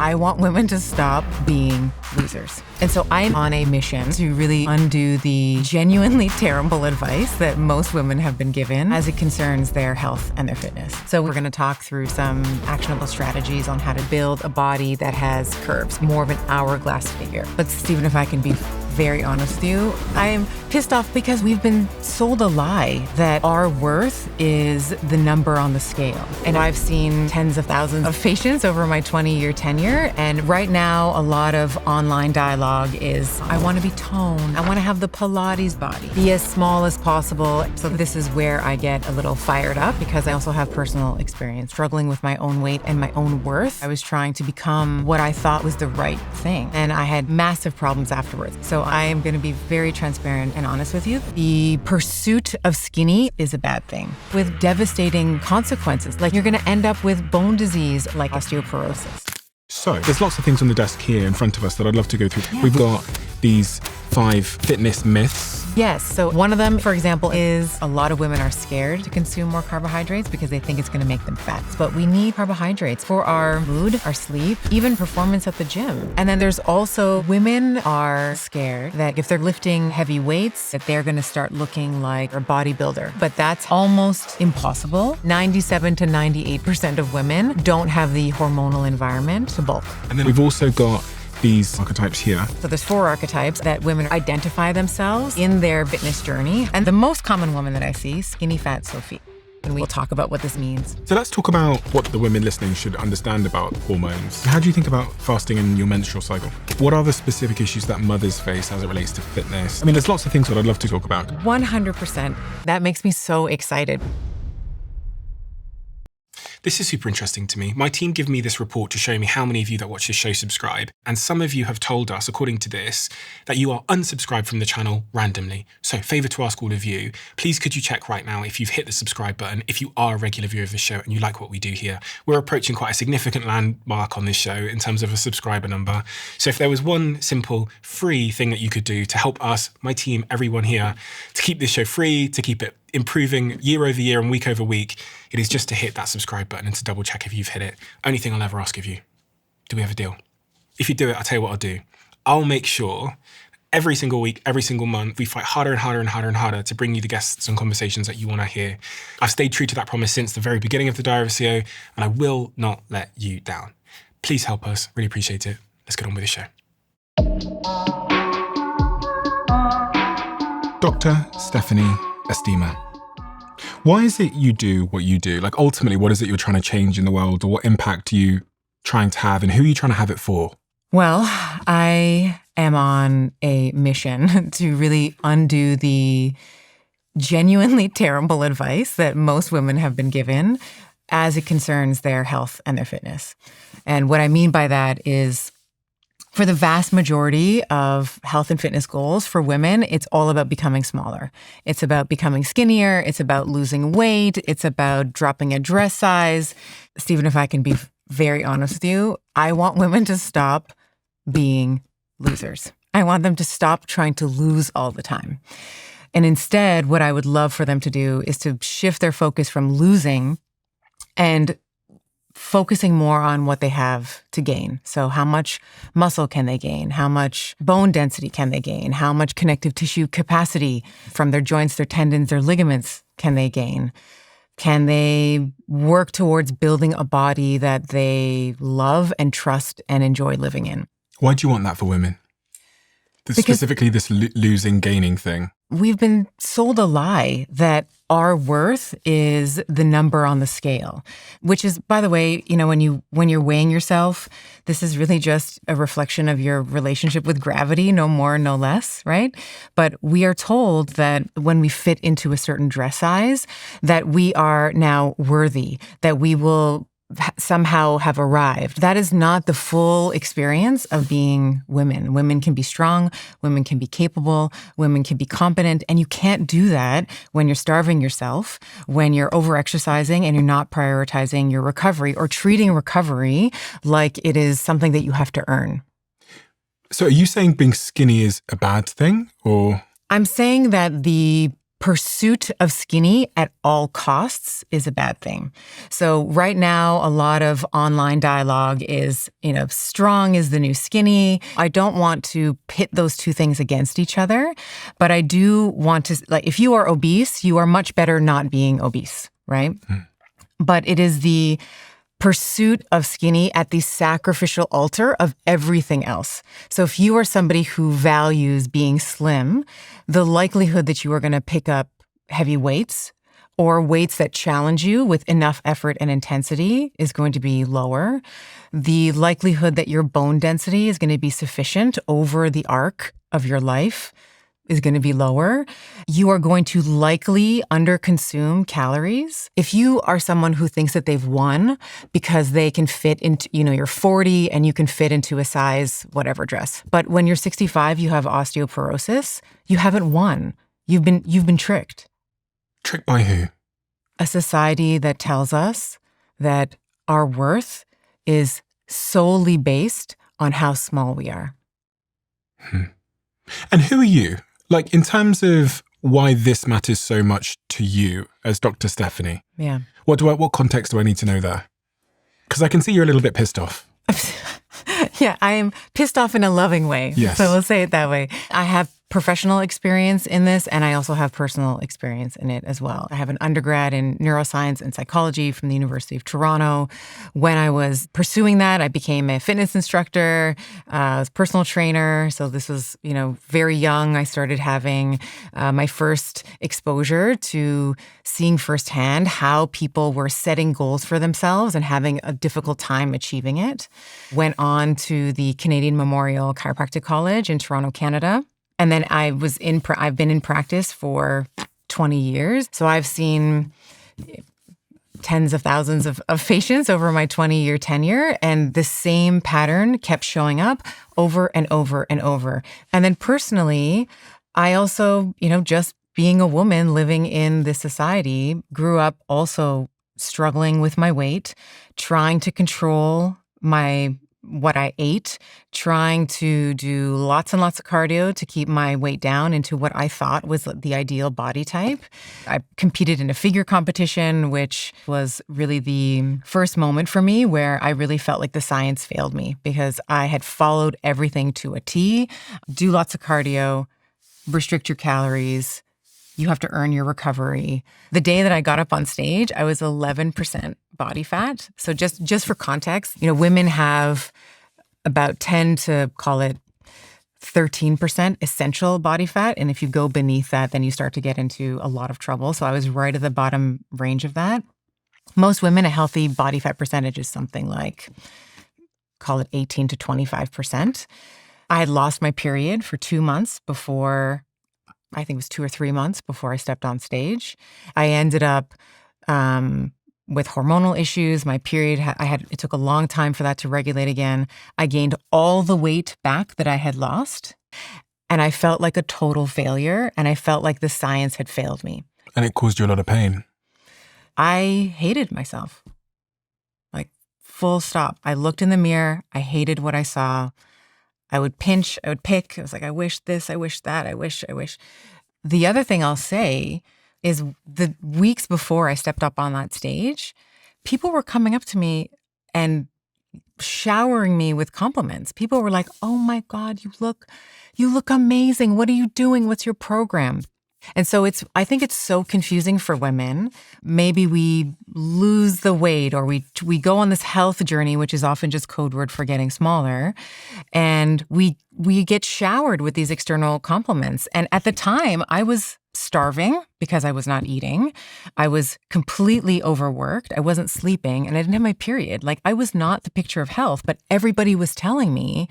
I want women to stop being losers. And so I'm on a mission to really undo the genuinely terrible advice that most women have been given as it concerns their health and their fitness. So we're going to talk through some actionable strategies on how to build a body that has curves, more of an hourglass figure. But Stephen, if I can be very honest with you, I'm pissed off because we've been sold a lie that our worth is the number on the scale. And I've seen tens of thousands of patients over my 20-year tenure. And right now, a lot of online dialogue is, I want to be toned. I want to have the Pilates body, be as small as possible. So this is where I get a little fired up because I also have personal experience struggling with my own weight and my own worth. I was trying to become what I thought was the right thing. And I had massive problems afterwards. So I am going to be very transparent and honest with you. The pursuit of skinny is a bad thing with devastating consequences. Like you're going to end up with bone disease like osteoporosis. So there's lots of things on the desk here in front of us that I'd love to go through. Yeah. We've got these 5 fitness myths. Yes. So one of them, for example, is a lot of women are scared to consume more carbohydrates because they think it's going to make them fat. But we need carbohydrates for our mood, our sleep, even performance at the gym. And then there's also women are scared that if they're lifting heavy weights, that they're going to start looking like a bodybuilder. But that's almost impossible. 97 to 98% of women don't have the hormonal environment to bulk. And then we've also got these archetypes here. So there's 4 archetypes that women identify themselves in their fitness journey. And the most common woman that I see, Skinny Fat Sophie. And we'll talk about what this means. So let's talk about what the women listening should understand about hormones. How do you think about fasting in your menstrual cycle? What are the specific issues that mothers face as it relates to fitness? I mean, there's lots of things that I'd love to talk about. 100%. That makes me so excited. This is super interesting to me. My team give me this report to show me how many of you that watch this show subscribe. And some of you have told us, according to this, that you are unsubscribed from the channel randomly. So favor to ask all of you, please could you check right now if you've hit the subscribe button, if you are a regular viewer of the show and you like what we do here. We're approaching quite a significant landmark on this show in terms of a subscriber number. So if there was one simple free thing that you could do to help us, my team, everyone here, to keep this show free, to keep it improving year over year and week over week, it is just to hit that subscribe button and to double check if you've hit it. Only thing I'll ever ask of you. Do we have a deal? If you do it, I'll tell you what I'll do. I'll make sure every single week, every single month, we fight harder and harder and harder and harder to bring you the guests and conversations that you want to hear. I've stayed true to that promise since the very beginning of the Diary of a CEO, and I will not let you down. Please help us. Really appreciate it. Let's get on with the show. Dr. Stephanie Estima. Why is it you do what you do? Like ultimately, what is it you're trying to change in the world, or what impact are you trying to have, and who are you trying to have it for? Well, I am on a mission to really undo the genuinely terrible advice that most women have been given as it concerns their health and their fitness. And what I mean by that is, for the vast majority of health and fitness goals for women, it's all about becoming smaller. It's about becoming skinnier. It's about losing weight. It's about dropping a dress size. Stephen, if I can be very honest with you, I want women to stop being losers. I want them to stop trying to lose all the time. And instead, what I would love for them to do is to shift their focus from losing and focusing more on what they have to gain. So how much muscle can they gain? How much bone density can they gain? How much connective tissue capacity from their joints, their tendons, their ligaments can they gain? Can they work towards building a body that they love and trust and enjoy living in? Why do you want that for women? Specifically this losing, gaining thing. We've been sold a lie that our worth is the number on the scale, which is, by the way, you know, when you're weighing yourself, this is really just a reflection of your relationship with gravity, no more, no less, right? But we are told that when we fit into a certain dress size, that we are now worthy, that we will somehow have arrived. That is not the full experience of being women. Women can be strong, women can be capable, women can be competent, and you can't do that when you're starving yourself, when you're over-exercising and you're not prioritizing your recovery or treating recovery like it is something that you have to earn. So are you saying being skinny is a bad thing, or? I'm saying that the pursuit of skinny at all costs is a bad thing. So right now, a lot of online dialogue is, strong is the new skinny. I don't want to pit those two things against each other, but I do want to, if you are obese, you are much better not being obese, right? But it is the pursuit of skinny at the sacrificial altar of everything else. So if you are somebody who values being slim, the likelihood that you are going to pick up heavy weights or weights that challenge you with enough effort and intensity is going to be lower. The likelihood that your bone density is going to be sufficient over the arc of your life is going to be lower. You are going to likely underconsume calories. If you are someone who thinks that they've won because they can fit into, you're 40 and you can fit into a size whatever dress. But when you're 65, you have osteoporosis, you haven't won. You've been tricked. Tricked by who? A society that tells us that our worth is solely based on how small we are. And who are you? In terms of why this matters so much to you as Dr. Stephanie. Yeah. What context do I need to know there? Because I can see you're a little bit pissed off. Yeah, I am pissed off in a loving way. Yes. So we'll say it that way. I have professional experience in this, and I also have personal experience in it as well. I have an undergrad in neuroscience and psychology from the University of Toronto. When I was pursuing that, I became a fitness instructor, I was a personal trainer. So this was, very young. I started having my first exposure to seeing firsthand how people were setting goals for themselves and having a difficult time achieving it. Went on to the Canadian Memorial Chiropractic College in Toronto, Canada. And then I've been in practice for 20 years. So I've seen tens of thousands of patients over my 20-year tenure. And the same pattern kept showing up over and over and over. And then personally, I also, just being a woman living in this society, grew up also struggling with my weight, trying to control what I ate, trying to do lots and lots of cardio to keep my weight down into what I thought was the ideal body type. I competed in a figure competition, which was really the first moment for me where I really felt like the science failed me because I had followed everything to a T. Do lots of cardio, restrict your calories. You have to earn your recovery. The day that I got up on stage, I was 11% body fat. So just for context, women have about 10 to call it 13% essential body fat. And if you go beneath that, then you start to get into a lot of trouble. So I was right at the bottom range of that. Most women, a healthy body fat percentage is something like, call it 18 to 25%. I had lost my period for 2 months before, I think it was 2 or 3 months before I stepped on stage. I ended up with hormonal issues. My period, it took a long time for that to regulate again. I gained all the weight back that I had lost. And I felt like a total failure. And I felt like the science had failed me. And it caused you a lot of pain. I hated myself. Full stop. I looked in the mirror. I hated what I saw. I would pinch, I would pick. I was like, I wish this, I wish that, I wish. The other thing I'll say is the weeks before I stepped up on that stage, people were coming up to me and showering me with compliments. People were like, oh my God, you look amazing. What are you doing? What's your program? And so I think it's so confusing for women. Maybe we lose the weight or we go on this health journey, which is often just code word for getting smaller. And we get showered with these external compliments. And at the time, I was starving because I was not eating. I was completely overworked. I wasn't sleeping and I didn't have my period. I was not the picture of health, but everybody was telling me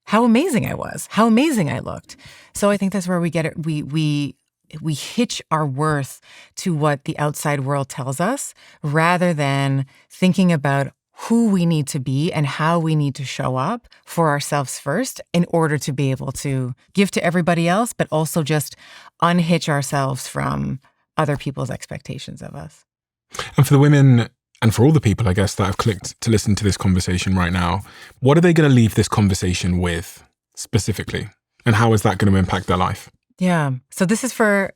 how amazing I was, how amazing I looked. So I think that's where we get it. We hitch our worth to what the outside world tells us rather than thinking about who we need to be and how we need to show up for ourselves first in order to be able to give to everybody else, but also just unhitch ourselves from other people's expectations of us. And for the women and for all the people, I guess, that have clicked to listen to this conversation right now, what are they going to leave this conversation with specifically? And how is that going to impact their life? Yeah. So this is for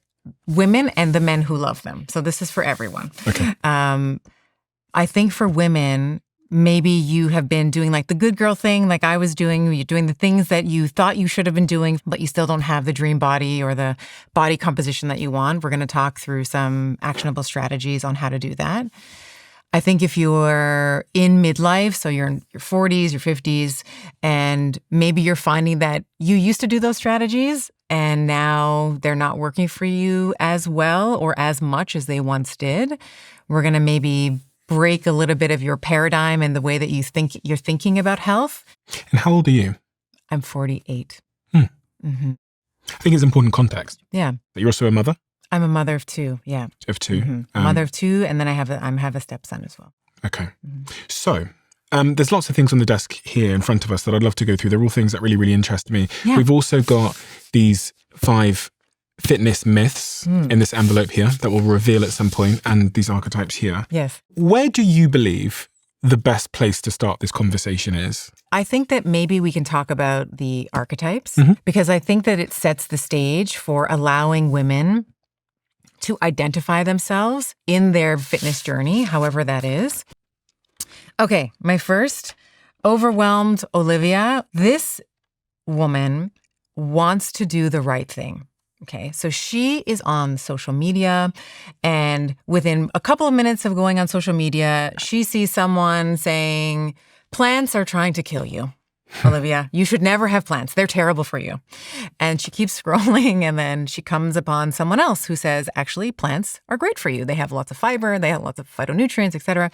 women and the men who love them. So this is for everyone. Okay. I think for women, maybe you have been doing like the good girl thing, like I was doing. You're doing the things that you thought you should have been doing, but you still don't have the dream body or the body composition that you want. We're going to talk through some actionable strategies on how to do that. I think if you're in midlife, so you're in your 40s, your 50s, and maybe you're finding that you used to do those strategies and now they're not working for you as well or as much as they once did, we're going to maybe break a little bit of your paradigm and the way that you're thinking about health. And how old are you? I'm 48. Mm-hmm. I think it's important context. Yeah. That you're also a mother? I'm a mother of two, yeah. Of two. Mm-hmm. Mother of two, and then I have a stepson as well. Okay. So, there's lots of things on the desk here in front of us that I'd love to go through. They're all things that really, really interest me. Yeah. We've also got these 5 fitness myths in this envelope here that we'll reveal at some point, and these archetypes here. Yes. Where do you believe the best place to start this conversation is? I think that maybe we can talk about the archetypes because I think that it sets the stage for allowing women to identify themselves in their fitness journey, however that is. Okay, my first, Overwhelmed Olivia. This woman wants to do the right thing. Okay, so she is on social media, and within a couple of minutes of going on social media, she sees someone saying, plants are trying to kill you, Olivia. You should never have plants. They're terrible for you. And she keeps scrolling, and then she comes upon someone else who says, actually, plants are great for you. They have lots of fiber, they have lots of phytonutrients, etc.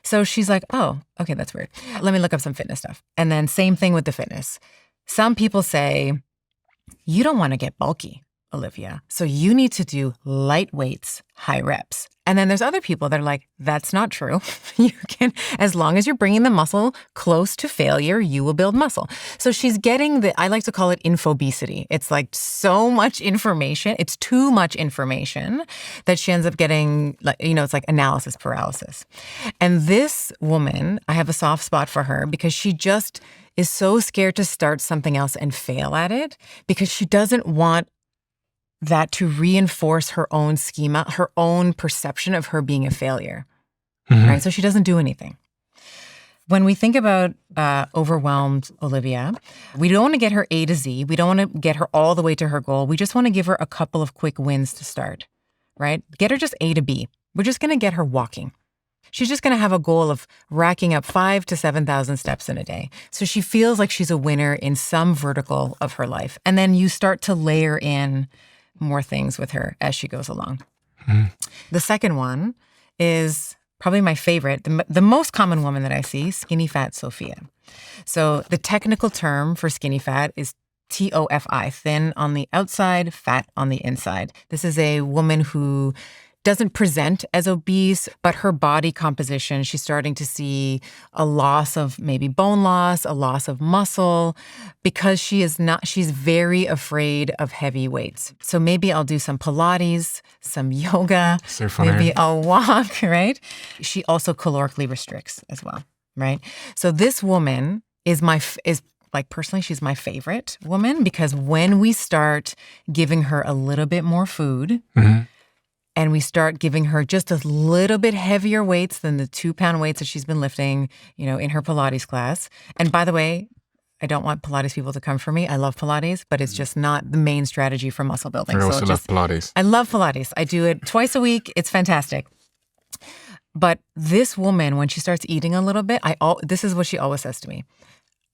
So she's like, oh, okay, that's weird. Let me look up some fitness stuff. And then same thing with the fitness. Some people say, you don't want to get bulky, Olivia. So you need to do light weights, high reps. And then there's other people that are like, that's not true. You can, as long as you're bringing the muscle close to failure, you will build muscle. So she's getting I like to call it infobesity. It's like so much information. It's too much information that she ends up getting, it's like analysis paralysis. And this woman, I have a soft spot for her because she just is so scared to start something else and fail at it because she doesn't want that to reinforce her own schema, her own perception of her being a failure, right? So she doesn't do anything. When we think about Overwhelmed Olivia, we don't want to get her A to Z. We don't want to get her all the way to her goal. We just want to give her a couple of quick wins to start, right? Get her just A to B. We're just going to get her walking. She's just going to have a goal of racking up 5,000 to 7,000 steps in a day. So she feels like she's a winner in some vertical of her life. And then you start to layer in more things with her as she goes along. The second one is probably my favorite, the most common woman that I see, Skinny Fat Sophie. So the technical term for skinny fat is TOFI, thin on the outside, fat on the inside. This is a woman who doesn't present as obese, but her body composition, she's starting to see a loss of maybe bone loss, a loss of muscle, because she's very afraid of heavy weights. So maybe I'll do some Pilates, some yoga, so funny. Maybe I'll walk, right? She also calorically restricts as well, right? So this woman is personally, she's my favorite woman because when we start giving her a little bit more food, and we start giving her just a little bit heavier weights than the 2-pound weights that she's been lifting, in her Pilates class. And by the way, I don't want Pilates people to come for me. I love Pilates, but it's just not the main strategy for muscle building. I also love Pilates. I love Pilates. I do it twice a week. It's fantastic. But this woman, when she starts eating a little bit, this is what she always says to me.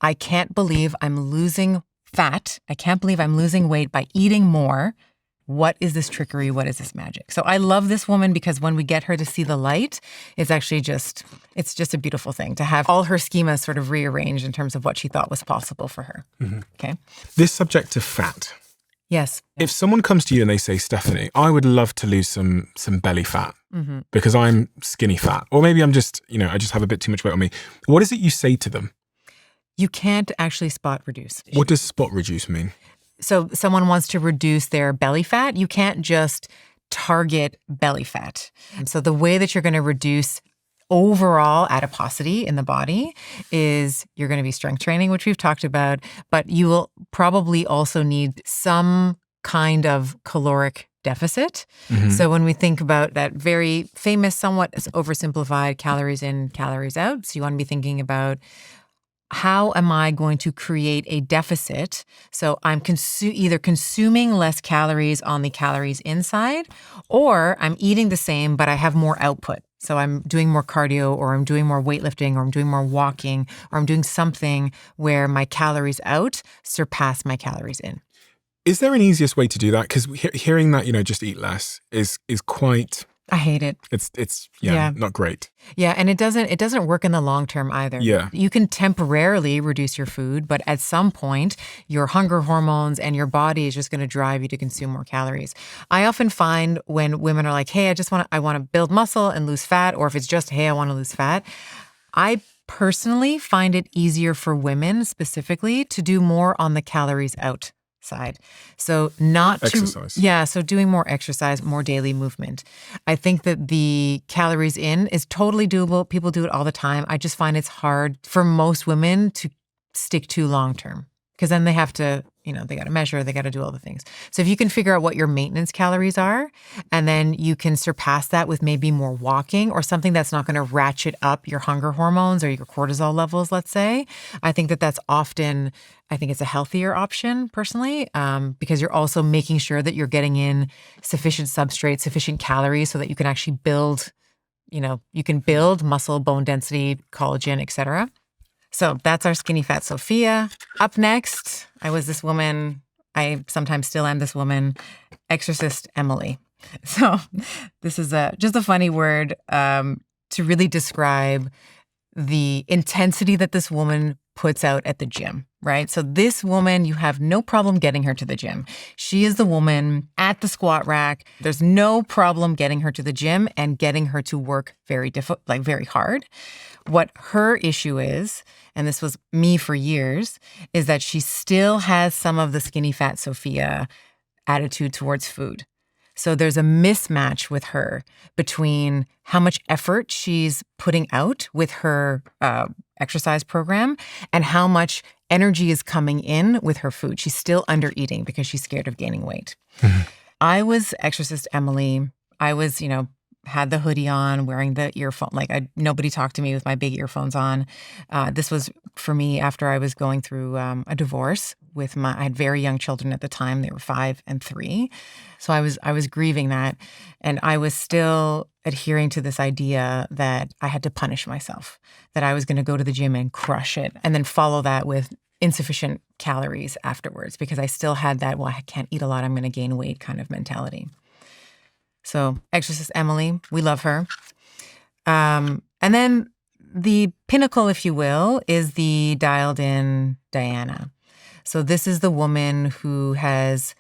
I can't believe I'm losing fat. I can't believe I'm losing weight by eating more. What is this trickery? What is this magic? So I love this woman because when we get her to see the light, it's actually it's just a beautiful thing to have all her schemas sort of rearranged in terms of what she thought was possible for her. Okay. This subject of fat. Yes. If someone comes to you and they say, Stephanie, I would love to lose some belly fat because I'm skinny fat, or maybe I'm just, I just have a bit too much weight on me. What is it you say to them? You can't actually spot reduce. What does spot reduce mean? So someone wants to reduce their belly fat, you can't just target belly fat. So the way that you're going to reduce overall adiposity in the body is you're going to be strength training, which we've talked about, but you will probably also need some kind of caloric deficit. So when we think about that very famous, somewhat oversimplified calories in, calories out, so you want to be thinking about how am I going to create a deficit? So I'm either consuming less calories on the calories inside, or I'm eating the same, but I have more output. So I'm doing more cardio, or I'm doing more weightlifting, or I'm doing more walking, or I'm doing something where my calories out surpass my calories in. Is there an easiest way to do that? Because hearing that, just eat less is quite... I hate it. It's Yeah. not great. Yeah, and it doesn't work in the long term either. Yeah. You can temporarily reduce your food, but at some point, your hunger hormones and your body is just going to drive you to consume more calories. I often find when women are like, "Hey, I want to build muscle and lose fat," or if it's just, "Hey, I want to lose fat," I personally find it easier for women specifically to do more on the calories out side. So not exercise. So doing more exercise, more daily movement. I think that the calories in is totally doable. People do it all the time. I just find it's hard for most women to stick to long term, because then they have to, they got to measure, they got to do all the things. So if you can figure out what your maintenance calories are, and then you can surpass that with maybe more walking or something that's not going to ratchet up your hunger hormones or your cortisol levels, let's say, I think it's a healthier option personally, because you're also making sure that you're getting in sufficient substrate, sufficient calories so that you can actually build, you can build muscle, bone density, collagen, etc. So that's our Skinny Fat Sophia. Up next, I was this woman, I sometimes still am this woman, Exorcist Emily. So this is just a funny word to really describe the intensity that this woman puts out at the gym, right? So this woman, you have no problem getting her to the gym. She is the woman at the squat rack. There's no problem getting her to the gym and getting her to work very hard. What her issue is, and this was me for years, is that she still has some of the Skinny Fat Sophia attitude towards food. So there's a mismatch with her between how much effort she's putting out with her exercise program and how much energy is coming in with her food. She's still under eating because she's scared of gaining weight. I was Exorcist Emily. I was, had the hoodie on, wearing the earphone. Nobody talked to me with my big earphones on. This was for me after I was going through a divorce I had very young children at the time. They were 5 and 3. So I was grieving that. And I was still adhering to this idea that I had to punish myself, that I was going to go to the gym and crush it and then follow that with insufficient calories afterwards, because I still had that, I can't eat a lot, I'm going to gain weight kind of mentality. So Exorcist Emily, we love her. And then the pinnacle, if you will, is the dialed in Diana. So this is the woman who has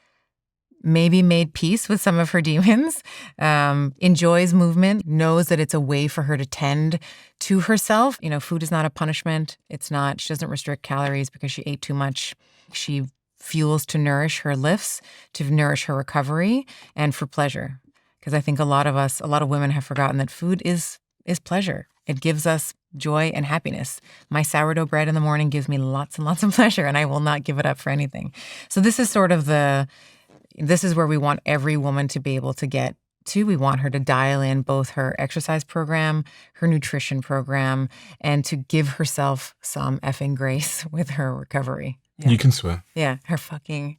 maybe made peace with some of her demons, enjoys movement, knows that it's a way for her to tend to herself. Food is not a punishment. She doesn't restrict calories because she ate too much. She fuels to nourish her lifts, to nourish her recovery, and for pleasure. Because I think a lot of women have forgotten that food is pleasure. It gives us joy and happiness. My sourdough bread in the morning gives me lots and lots of pleasure, and I will not give it up for anything. So this is this is where we want every woman to be able to get to. We want her to dial in both her exercise program, her nutrition program, and to give herself some effing grace with her recovery. Yeah. You can swear. Yeah, her fucking,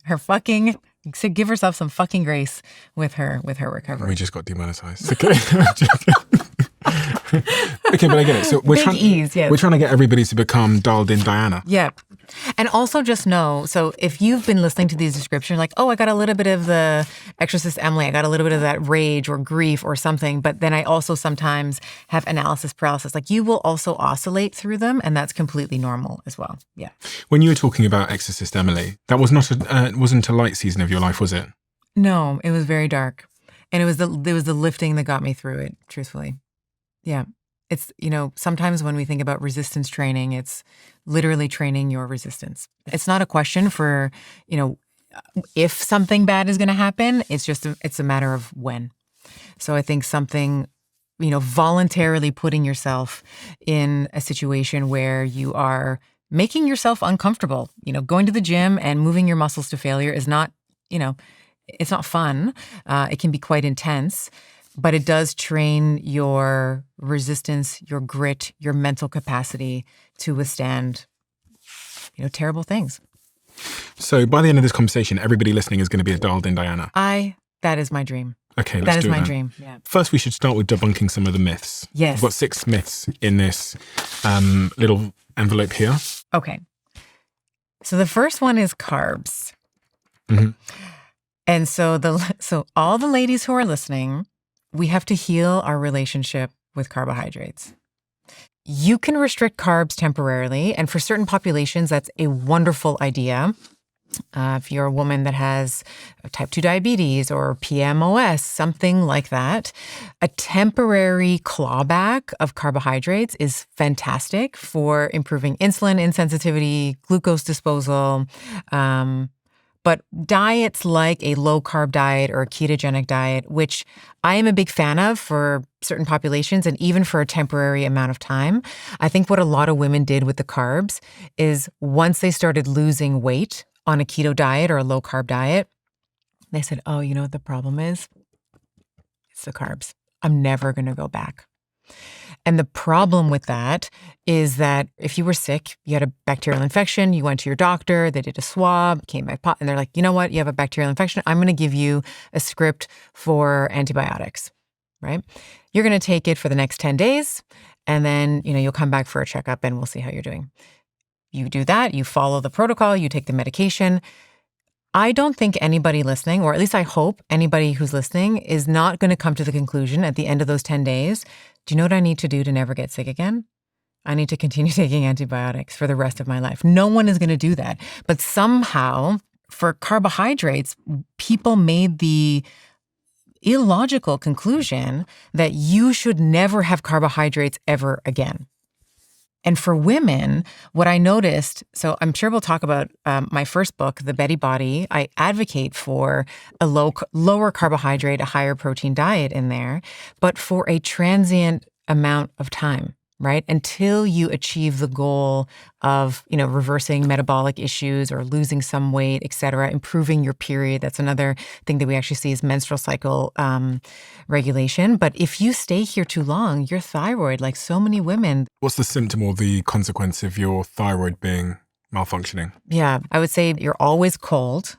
so give herself some fucking grace with her recovery. We just got demonetized. Okay. Okay, but I get it. So we're trying to get everybody to become dialed in Diana. Yeah. And also just know, so if you've been listening to these descriptions, like, oh, I got a little bit of the Exorcist Emily, I got a little bit of that rage or grief or something, but then I also sometimes have analysis paralysis. Like, you will also oscillate through them, and that's completely normal as well. Yeah. When you were talking about Exorcist Emily, that was wasn't a light season of your life, was it? No, it was very dark. And it was the lifting that got me through it, truthfully. Yeah. It's, sometimes when we think about resistance training, it's literally training your resistance. It's not a question for, if something bad is going to happen. It's a matter of when. So I think something, voluntarily putting yourself in a situation where you are making yourself uncomfortable, going to the gym and moving your muscles to failure is not, It's not fun. It can be quite intense, but it does train your resistance, your grit, your mental capacity to withstand, terrible things. So by the end of this conversation, everybody listening is going to be a dialed-in Diana. That is my dream. Okay, let's do it. That is my dream. Yeah. First, we should start with debunking some of the myths. Yes. We've got 6 myths in this little envelope here. Okay. So the first one is carbs. Mm-hmm. And so all the ladies who are listening, we have to heal our relationship with carbohydrates. You can restrict carbs temporarily, and for certain populations, that's a wonderful idea. If you're a woman that has type 2 diabetes or PMOS, something like that, a temporary clawback of carbohydrates is fantastic for improving insulin insensitivity, glucose disposal. But diets like a low-carb diet or a ketogenic diet, which I am a big fan of for certain populations and even for a temporary amount of time, I think what a lot of women did with the carbs is once they started losing weight on a keto diet or a low-carb diet, they said, oh, you know what the problem is? It's the carbs. I'm never going to go back. And the problem with that is that if you were sick, you had a bacterial infection, you went to your doctor, they did a swab, came back, and they're like, you know what? You have a bacterial infection. I'm going to give you a script for antibiotics, right? You're going to take it for the next 10 days, and then, you'll come back for a checkup and we'll see how you're doing. You do that, you follow the protocol, you take the medication. I don't think anybody listening, or at least I hope anybody who's listening, is not going to come to the conclusion at the end of those 10 days, do you know what I need to do to never get sick again? I need to continue taking antibiotics for the rest of my life. No one is going to do that. But somehow, for carbohydrates, people made the illogical conclusion that you should never have carbohydrates ever again. And for women, what I noticed, so I'm sure we'll talk about my first book, The Betty Body. I advocate for a lower carbohydrate, a higher protein diet in there, but for a transient amount of time, right? Until you achieve the goal of, reversing metabolic issues or losing some weight, et cetera, improving your period. That's another thing that we actually see is menstrual cycle regulation. But if you stay here too long, your thyroid, like so many women. What's the symptom or the consequence of your thyroid being malfunctioning? Yeah, I would say you're always cold.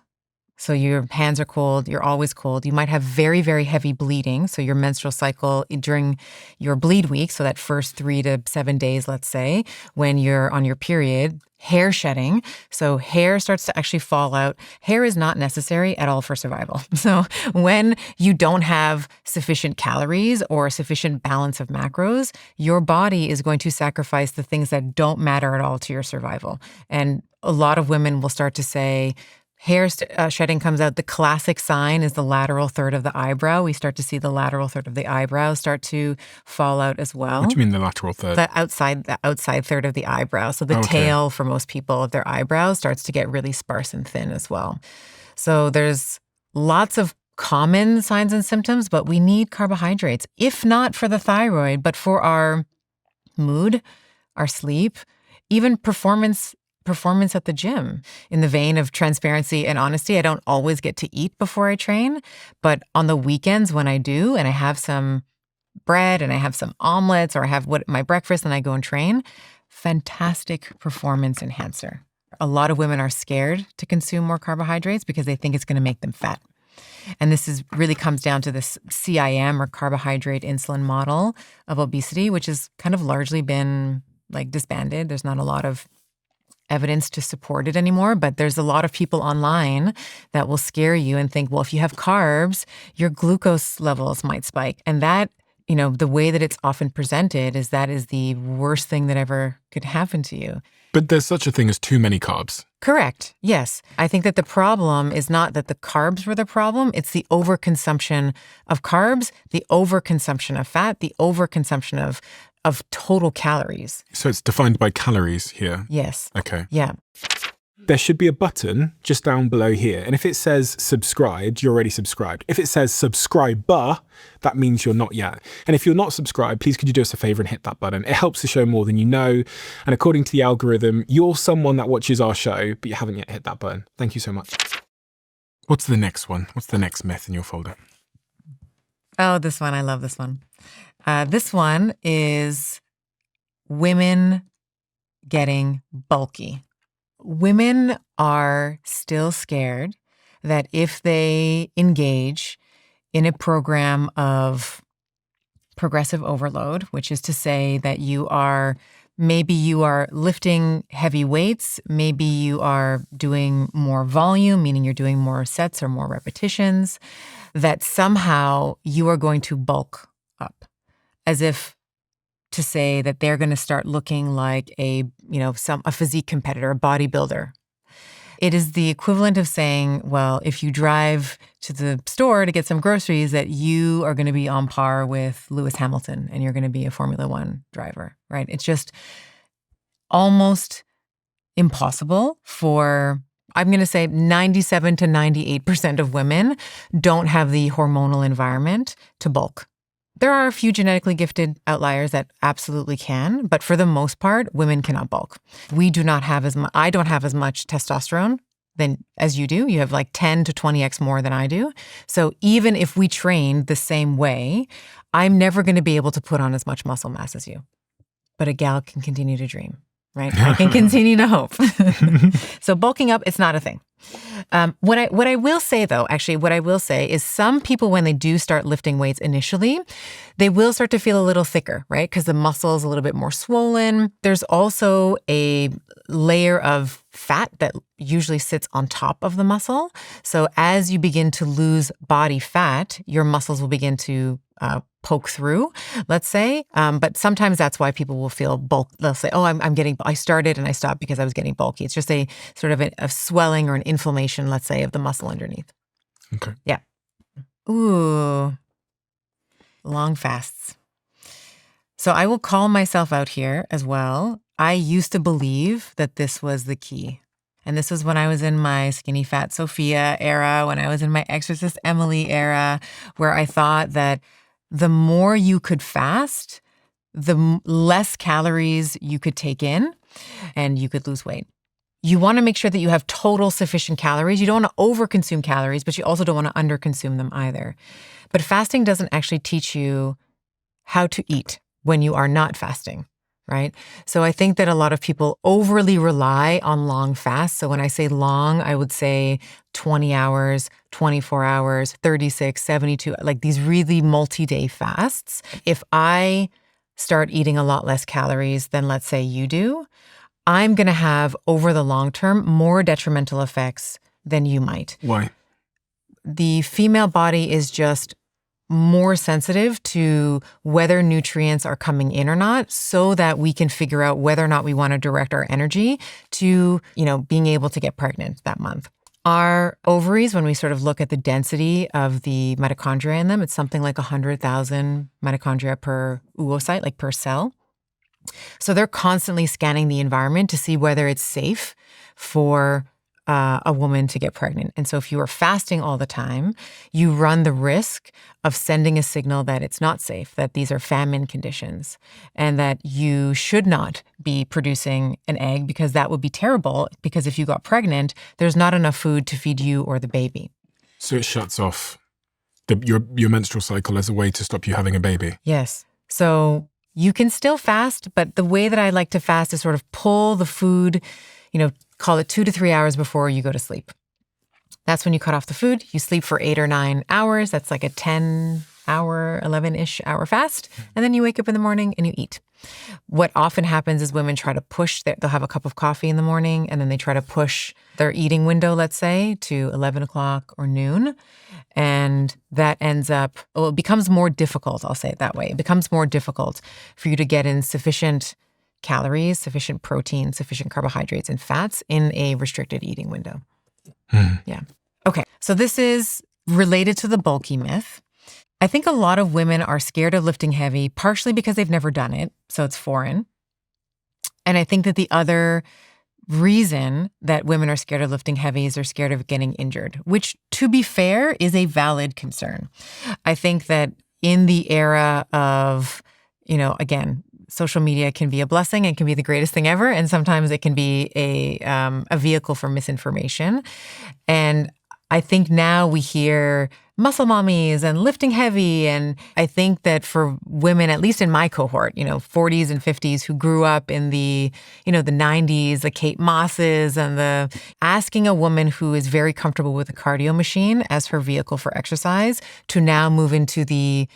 So your hands are cold, you're always cold. You might have very, very heavy bleeding. So your menstrual cycle during your bleed week, so that first 3 to 7 days, let's say, when you're on your period, hair shedding. So hair starts to actually fall out. Hair is not necessary at all for survival. So when you don't have sufficient calories or sufficient balance of macros, your body is going to sacrifice the things that don't matter at all to your survival. And a lot of women will start to say, hair shedding comes out. The classic sign is the lateral third of the eyebrow. We start to see the lateral third of the eyebrow start to fall out as well. What do you mean the lateral third? The outside third of the eyebrow. So the tail for most people of their eyebrows starts to get really sparse and thin as well. So there's lots of common signs and symptoms, but we need carbohydrates, if not for the thyroid, but for our mood, our sleep, even performance at the gym. In the vein of transparency and honesty, I don't always get to eat before I train, but on the weekends when I do, and I have some bread and I have some omelets or I have my breakfast and I go and train, fantastic performance enhancer. A lot of women are scared to consume more carbohydrates because they think it's going to make them fat. And this really comes down to this CIM or carbohydrate insulin model of obesity, which has kind of largely been disbanded. There's not a lot of evidence to support it anymore, but there's a lot of people online that will scare you and think, well, if you have carbs, your glucose levels might spike. And that, the way that it's often presented is that is the worst thing that ever could happen to you. But there's such a thing as too many carbs. Correct. Yes. I think that the problem is not that the carbs were the problem. It's the overconsumption of carbs, the overconsumption of fat, the overconsumption of total calories. So it's defined by calories here? Yes. Okay. Yeah. There should be a button just down below here. And if it says subscribed, you're already subscribed. If it says subscriber, that means you're not yet. And if you're not subscribed, please could you do us a favor and hit that button? It helps the show more than you know. And according to the algorithm, you're someone that watches our show, but you haven't yet hit that button. Thank you so much. What's the next one? What's the next myth in your folder? Oh, this one. I love this one. This one is women getting bulky. Women are still scared that if they engage in a program of progressive overload, which is to say that maybe you are lifting heavy weights, maybe you are doing more volume, meaning you're doing more sets or more repetitions, that somehow you are going to bulk up, as if to say that they're going to start looking like a physique competitor, a bodybuilder. It is the equivalent of saying, well, if you drive to the store to get some groceries, that you are going to be on par with Lewis Hamilton and you're going to be a Formula One driver, right? It's just almost impossible for, I'm going to say 97 to 98% of women don't have the hormonal environment to bulk. There are a few genetically gifted outliers that absolutely can, but for the most part, women cannot bulk. I don't have as much testosterone as you do. You have like 10 to 20x more than I do. So even if we train the same way, I'm never going to be able to put on as much muscle mass as you. But a gal can continue to dream, right? I can continue to hope. So bulking up, it's not a thing. What I will say though, is some people, when they do start lifting weights initially, they will start to feel a little thicker, right? Because the muscle is a little bit more swollen. There's also a layer of fat that usually sits on top of the muscle. So as you begin to lose body fat, your muscles will begin to poke through, let's say. But sometimes that's why people will feel bulk. They'll say, oh, I started and I stopped because I was getting bulky. It's just a sort of a swelling or an inflammation, let's say, of the muscle underneath. Okay. Yeah. Ooh. Long fasts. So I will call myself out here as well. I used to believe that this was the key. And this was when I was in my Skinny Fat Sophia era, when I was in my Exorcist Emily era, where I thought that the more you could fast, the less calories you could take in and you could lose weight. You want to make sure that you have total sufficient calories. You don't want to overconsume calories, but you also don't want to underconsume them either. But fasting doesn't actually teach you how to eat when you are not fasting, right? So I think that a lot of people overly rely on long fasts. So when I say long, I would say 20 hours, 24 hours, 36, 72, like these really multi-day fasts. If I start eating a lot less calories than, let's say, you do, I'm going to have, over the long term, more detrimental effects than you might. Why? The female body is just more sensitive to whether nutrients are coming in or not, so that we can figure out whether or not we want to direct our energy to, being able to get pregnant that month. Our ovaries, when we sort of look at the density of the mitochondria in them, it's something like 100,000 mitochondria per oocyte, like per cell. So they're constantly scanning the environment to see whether it's safe for a woman to get pregnant. And so if you are fasting all the time, you run the risk of sending a signal that it's not safe, that these are famine conditions, and that you should not be producing an egg, because that would be terrible, because if you got pregnant, there's not enough food to feed you or the baby. So it shuts off your menstrual cycle as a way to stop you having a baby? Yes. So you can still fast, but the way that I like to fast is sort of pull the food, call it 2 to 3 hours before you go to sleep. That's when you cut off the food. You sleep for 8 or 9 hours. That's like a 10-hour, 11-ish hour fast. And then you wake up in the morning and you eat. What often happens is women try to push, they'll have a cup of coffee in the morning, and then they try to push their eating window, let's say, to 11 o'clock or noon. And that ends up, it becomes more difficult, I'll say it that way. It becomes more difficult for you to get in sufficient calories, sufficient protein, sufficient carbohydrates and fats in a restricted eating window. Yeah. Okay. So this is related to the bulky myth. I think a lot of women are scared of lifting heavy, partially because they've never done it, so it's foreign. And I think that the other reason that women are scared of lifting heavy is they're scared of getting injured, which, to be fair, is a valid concern. I think that in the era of, again, social media can be a blessing and can be the greatest thing ever. And sometimes it can be a vehicle for misinformation. And I think now we hear muscle mommies and lifting heavy. And I think that for women, at least in my cohort, 40s and 50s who grew up in the 90s, the Kate Mosses and asking a woman who is very comfortable with a cardio machine as her vehicle for exercise to now move into the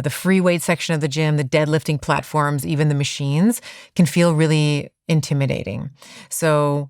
free weight section of the gym, the deadlifting platforms, even the machines can feel really intimidating. So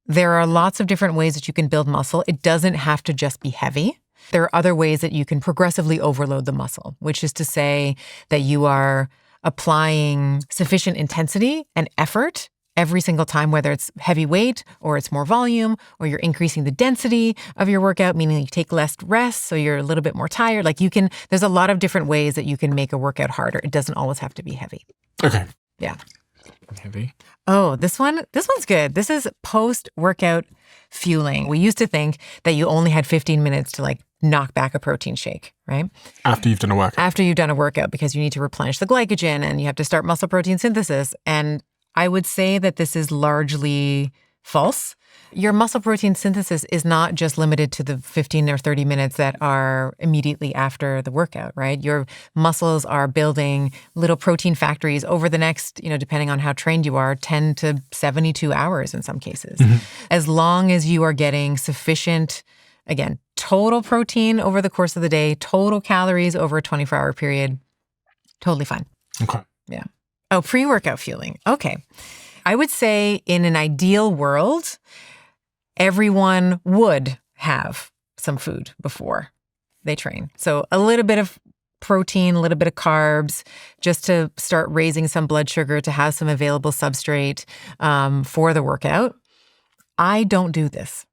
there are lots of different ways that you can build muscle. It doesn't have to just be heavy. There are other ways that you can progressively overload the muscle, which is to say that you are applying sufficient intensity and effort every single time, whether it's heavy weight or it's more volume, or you're increasing the density of your workout, meaning you take less rest, so you're a little bit more tired. There's a lot of different ways that you can make a workout harder. It doesn't always have to be heavy. Okay. Yeah. Heavy. Oh, this one's good. This is post-workout fueling. We used to think that you only had 15 minutes to knock back a protein shake, right? After you've done a workout. After you've done a workout, because you need to replenish the glycogen and you have to start muscle protein synthesis. And I would say that this is largely false. Your muscle protein synthesis is not just limited to the 15 or 30 minutes that are immediately after the workout, right? Your muscles are building little protein factories over the next, depending on how trained you are, 10 to 72 hours in some cases. Mm-hmm. As long as you are getting sufficient, again, total protein over the course of the day, total calories over a 24-hour period, totally fine. Okay. Yeah. Oh, pre-workout fueling. Okay. I would say in an ideal world, everyone would have some food before they train. So a little bit of protein, a little bit of carbs, just to start raising some blood sugar, to have some available substrate for the workout. I don't do this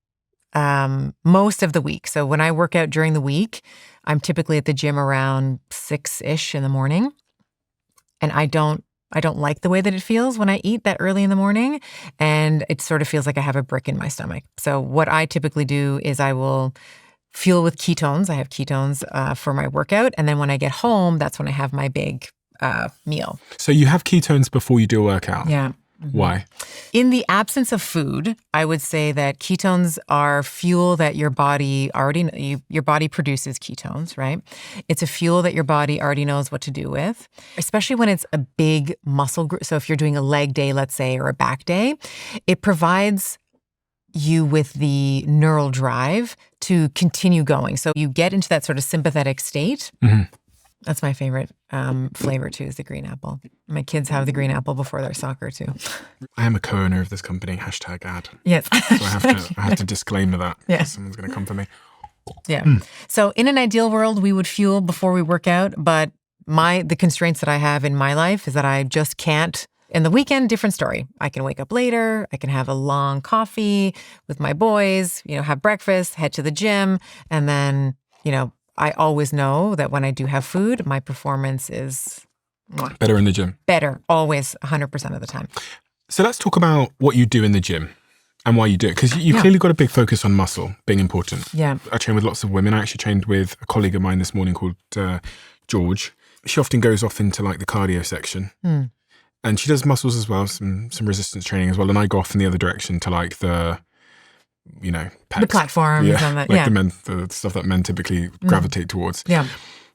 most of the week. So when I work out during the week, I'm typically at the gym around 6-ish in the morning. And I don't like the way that it feels when I eat that early in the morning, and it sort of feels like I have a brick in my stomach. So what I typically do is I will fuel with ketones. I have ketones for my workout, and then when I get home, that's when I have my big meal. So you have ketones before you do a workout? Yeah. Mm-hmm. Why? In the absence of food, I would say that ketones are fuel that your body your body produces ketones, right? It's a fuel that your body already knows what to do with, especially when it's a big muscle group. So if you're doing a leg day, let's say, or a back day, it provides you with the neural drive to continue going. So you get into that sort of sympathetic state. Mm-hmm. That's my favorite flavor too, is the green apple. My kids have the green apple before their soccer too. I am a co-owner of this company, #ad. Yes. So I have to disclaimer that. Yeah. Someone's going to come for me. Yeah. So in an ideal world, we would fuel before we work out, but the constraints that I have in my life is that I just can't. In the weekend, different story. I can wake up later. I can have a long coffee with my boys, have breakfast, head to the gym, and then, I always know that when I do have food, my performance is better in the gym. Better, always, 100% of the time. So let's talk about what you do in the gym and why you do it. Because you've clearly got a big focus on muscle being important. Yeah. I train with lots of women. I actually trained with a colleague of mine this morning called George. She often goes off into the cardio section. And she does muscles as well, some resistance training as well. And I go off in the other direction to the pecs. The platforms and that, the stuff that men typically gravitate towards. Yeah.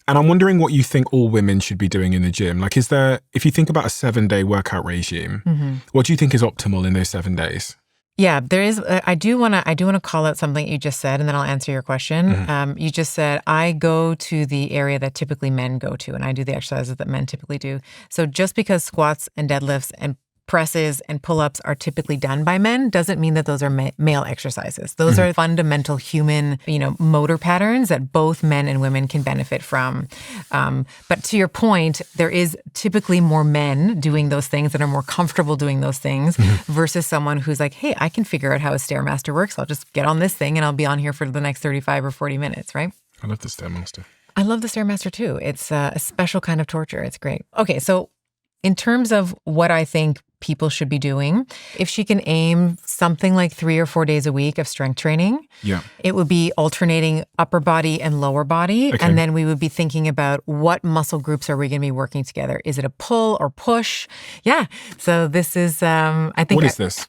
And I'm wondering what you think all women should be doing in the gym. If you think about a 7-day workout regime, what do you think is optimal in those 7 days? Yeah, there is. I do want to call out something you just said, and then I'll answer your question. Mm-hmm. You just said I go to the area that typically men go to, and I do the exercises that men typically do. So just because squats and deadlifts and presses and pull-ups are typically done by men doesn't mean that those are male exercises. Those are fundamental human, motor patterns that both men and women can benefit from. But to your point, there is typically more men doing those things that are more comfortable doing those things versus someone who's like, hey, I can figure out how a Stairmaster works. I'll just get on this thing and I'll be on here for the next 35 or 40 minutes, right? I love the Stairmaster. I love the Stairmaster too. It's a special kind of torture. It's great. Okay, so in terms of what I think people should be doing, if she can aim something like 3 or 4 days a week of strength training, it would be alternating upper body and lower body. Okay. And then we would be thinking about what muscle groups are we going to be working together? Is it a pull or push? Yeah. So this is, I think. What is this?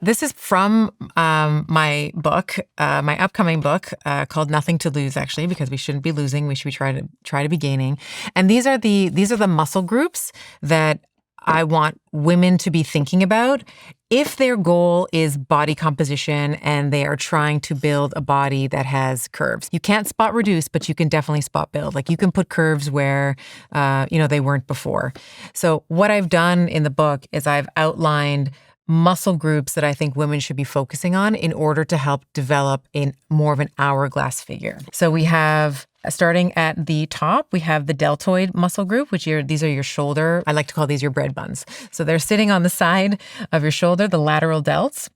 This is from my book, my upcoming book called Nothing to Lose, actually, because we shouldn't be losing. We should be try to be gaining. And these are the muscle groups that I want women to be thinking about if their goal is body composition and they are trying to build a body that has curves. You can't spot reduce, but you can definitely spot build. Like you can put curves where, they weren't before. So what I've done in the book is I've outlined muscle groups that I think women should be focusing on in order to help develop more of an hourglass figure. So we have, starting at the top, we have the deltoid muscle group, these are your shoulder. I like to call these your bread buns. So they're sitting on the side of your shoulder, the lateral delts.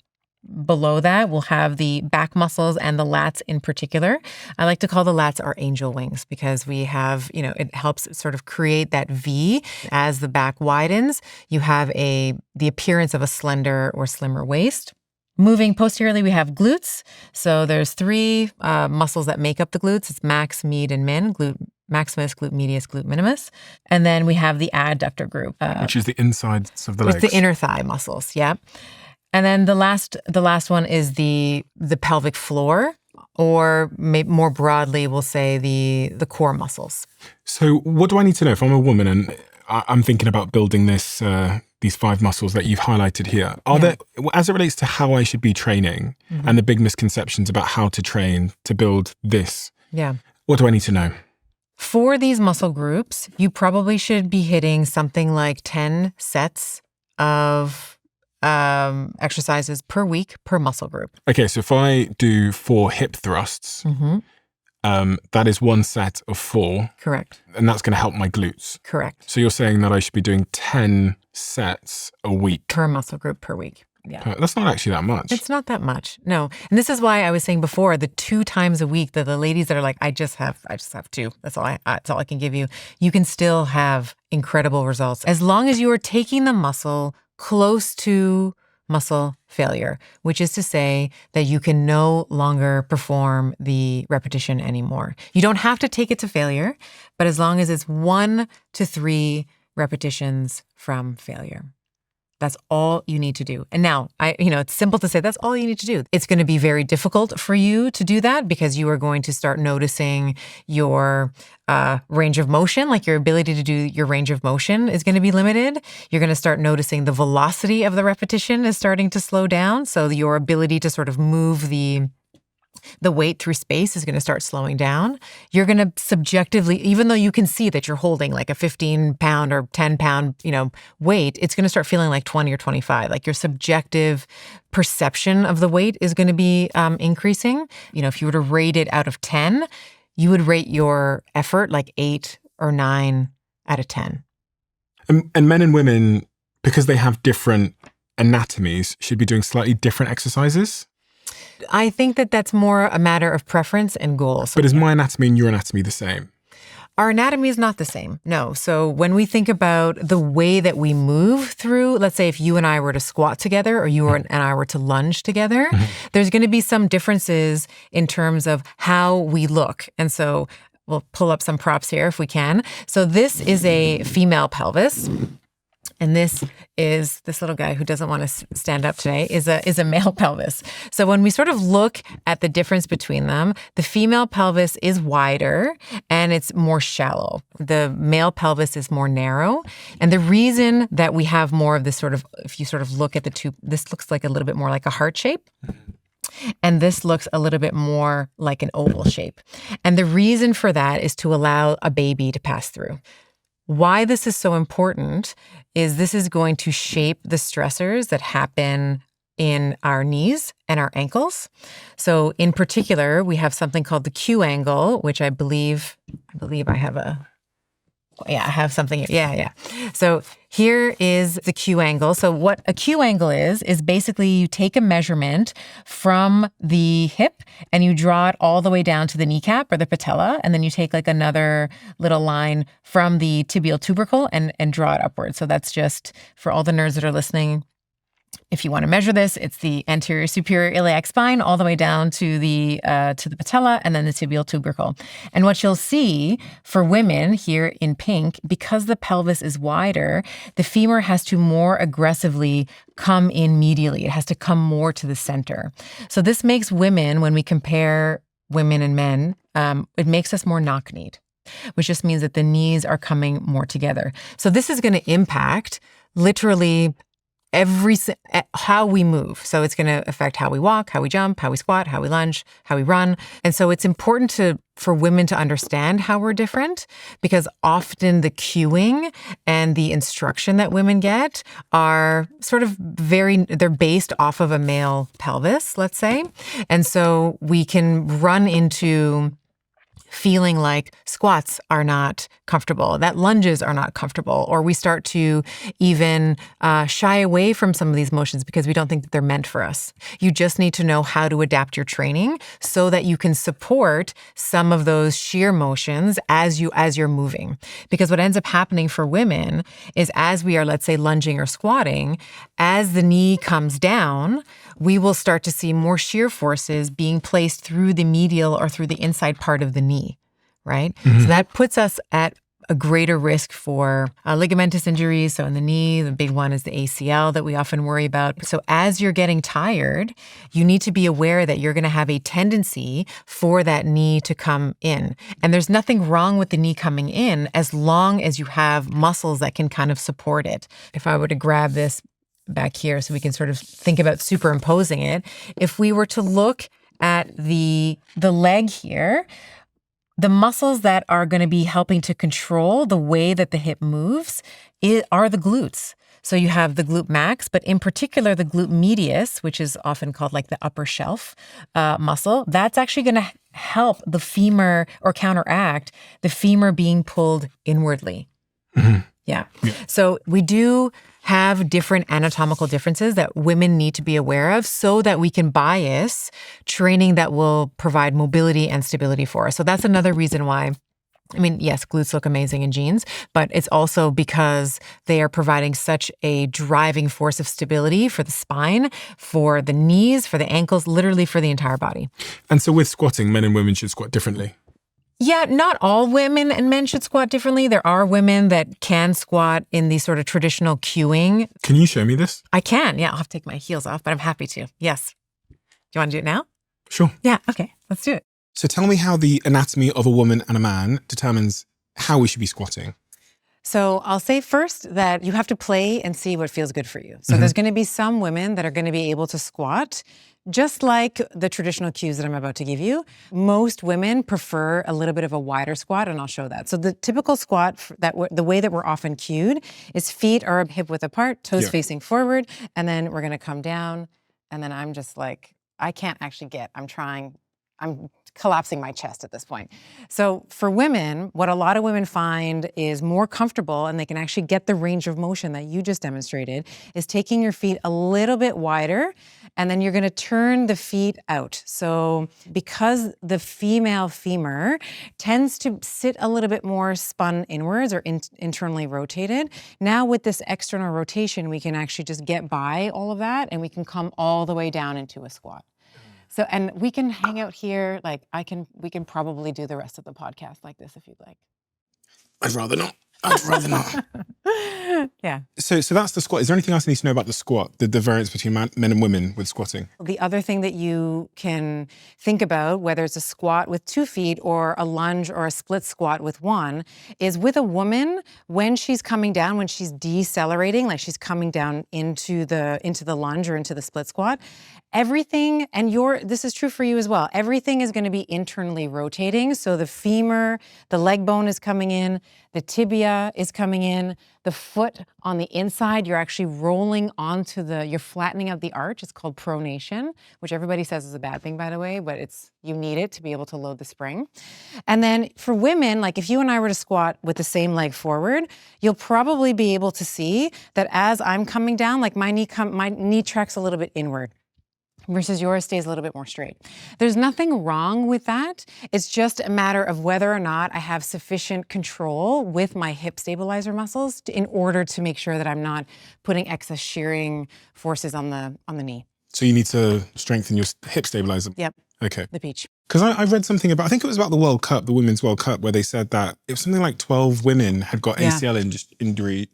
Below that, we'll have the back muscles and the lats in particular. I like to call the lats our angel wings because we have, it helps sort of create that V. As the back widens, you have the appearance of a slender or slimmer waist. Moving posteriorly, we have glutes. So there's three muscles that make up the glutes. It's max, med, and min. Glute maximus, glute medius, glute minimus. And then we have the adductor group. Which is the insides of the legs. It's the inner thigh muscles, yeah. And then the last one is the pelvic floor, or more broadly, we'll say the core muscles. So what do I need to know if I'm a woman and I'm thinking about building these 5 muscles that you've highlighted here? Are there, as it relates to how I should be training and the big misconceptions about how to train to build this? Yeah. What do I need to know? For these muscle groups, you probably should be hitting something like 10 sets of exercises per week per muscle group. Okay, so if I do 4 hip thrusts, that is 1 set of 4. Correct. And that's going to help my glutes. Correct. So you're saying that I should be doing 10 sets a week. Per muscle group per week. Yeah. That's not actually that much. It's not that much. No. And this is why I was saying before, the 2 times a week that the ladies that are like, I just have 2. That's all I can give you. You can still have incredible results as long as you are taking the muscle close to muscle failure, which is to say that you can no longer perform the repetition anymore. You don't have to take it to failure, but as long as it's 1 to 3 repetitions from failure. That's all you need to do. And now, it's simple to say that's all you need to do. It's going to be very difficult for you to do that because you are going to start noticing your range of motion, like your ability to do your range of motion is going to be limited. You're going to start noticing the velocity of the repetition is starting to slow down. So your ability to sort of move the weight through space is going to start slowing down. You're going to subjectively, even though you can see that you're holding like a 15-pound or 10-pound, weight, it's going to start feeling like 20 or 25. Like your subjective perception of the weight is going to be increasing. If you were to rate it out of 10, you would rate your effort like 8 or 9 out of 10. And men and women, because they have different anatomies, should be doing slightly different exercises? I think that that's more a matter of preference and goals. But is my anatomy and your anatomy the same? Our anatomy is not the same, no. So when we think about the way that we move through, let's say if you and I were to squat together or you and I were to lunge together, there's going to be some differences in terms of how we look. And so we'll pull up some props here if we can. So this is a female pelvis. And this little guy who doesn't want to stand up today is a male pelvis. So when we sort of look at the difference between them, the female pelvis is wider and it's more shallow. The male pelvis is more narrow. And the reason that we have more of this sort of, if you sort of look at the two, this looks like a little bit more like a heart shape. And this looks a little bit more like an oval shape. And the reason for that is to allow a baby to pass through. Why this is so important is this is going to shape the stressors that happen in our knees and our ankles. So in particular, we have something called the Q angle, which I believe I have something here. Yeah. So here is the Q angle. So what a Q angle is basically you take a measurement from the hip and you draw it all the way down to the kneecap or the patella. And then you take like another little line from the tibial tubercle and draw it upward. So that's just for all the nerds that are listening. If you want to measure this, it's the anterior superior iliac spine all the way down to the patella and then the tibial tubercle. And what you'll see for women here in pink, because the pelvis is wider, the femur has to more aggressively come in medially. It has to come more to the center. So this makes women, when we compare women and men, it makes us more knock-kneed, which just means that the knees are coming more together. So this is going to impact literally how we move. So it's going to affect how we walk, how we jump, how we squat, how we lunge, how we run. And so it's important for women to understand how we're different, because often the cueing and the instruction that women get are sort of they're based off of a male pelvis, let's say. And so we can run into feeling like squats are not comfortable, that lunges are not comfortable, or we start to even shy away from some of these motions because we don't think that they're meant for us. You just need to know how to adapt your training so that you can support some of those shear motions as you're moving. Because what ends up happening for women is, as we are, let's say, lunging or squatting, as the knee comes down, we will start to see more shear forces being placed through the medial or through the inside part of the knee, right? Mm-hmm. So that puts us at a greater risk for ligamentous injuries. So in the knee, the big one is the ACL that we often worry about. So as you're getting tired, you need to be aware that you're going to have a tendency for that knee to come in. And there's nothing wrong with the knee coming in as long as you have muscles that can kind of support it. If I were to grab this back here so we can sort of think about superimposing it, if we were to look at the leg here, the muscles that are going to be helping to control the way that the hip moves are the glutes. So you have the glute max, but in particular the glute medius, which is often called like the upper shelf muscle. That's actually going to help the femur or counteract the femur being pulled inwardly. Mm-hmm. Yeah. So we do have different anatomical differences that women need to be aware of so that we can bias training that will provide mobility and stability for us. So that's another reason why, I mean, yes, glutes look amazing in jeans, but it's also because they are providing such a driving force of stability for the spine, for the knees, for the ankles, literally for the entire body. And so with squatting, men and women should squat differently? Yeah, not all women and men should squat differently. There are women that can squat in the sort of traditional cueing. Can you show me this? I can. Yeah, I'll have to take my heels off, but I'm happy to. Yes. Do you want to do it now? Sure. Yeah, okay. Let's do it. So tell me how the anatomy of a woman and a man determines how we should be squatting. So I'll say first that you have to play and see what feels good for you. So there's going to be some women that are going to be able to squat just like the traditional cues that I'm about to give you. Most women prefer a little bit of a wider squat, and I'll show that. So the typical squat, the way that we're often cued is feet are hip width apart, toes facing forward, and then we're going to come down, and then I'm just like, I can't actually I'm collapsing my chest at this point. So for women, what a lot of women find is more comfortable, and they can actually get the range of motion that you just demonstrated, is taking your feet a little bit wider, and then you're gonna turn the feet out. So because the female femur tends to sit a little bit more spun inwards or internally rotated, now with this external rotation, we can actually just get by all of that, and we can come all the way down into a squat. So, and we can hang out here, we can probably do the rest of the podcast like this if you'd like. I'd rather not. Yeah. So that's the squat. Is there anything else I need to know about the squat, the variance between men and women with squatting? The other thing that you can think about, whether it's a squat with 2 feet or a lunge or a split squat with 1, is with a woman, when she's coming down, when she's decelerating, like she's coming down into the lunge or into the split squat, everything, and this is true for you as well, everything is going to be internally rotating. So the femur, the leg bone is coming in, the tibia is coming in, the foot on the inside, you're actually rolling onto you're flattening out the arch. It's called pronation, which everybody says is a bad thing, by the way, but you need it to be able to load the spring. And then for women, like if you and I were to squat with the same leg forward, you'll probably be able to see that as I'm coming down, like my knee tracks a little bit inward. versus yours stays a little bit more straight. There's nothing wrong with that. It's just a matter of whether or not I have sufficient control with my hip stabilizer muscles in order to make sure that I'm not putting excess shearing forces on the knee. So you need to strengthen your hip stabilizer. Yep. Okay. The peach. Because I read something about, I think it was about the World Cup, the Women's World Cup, where they said that it was something like 12 women had got ACL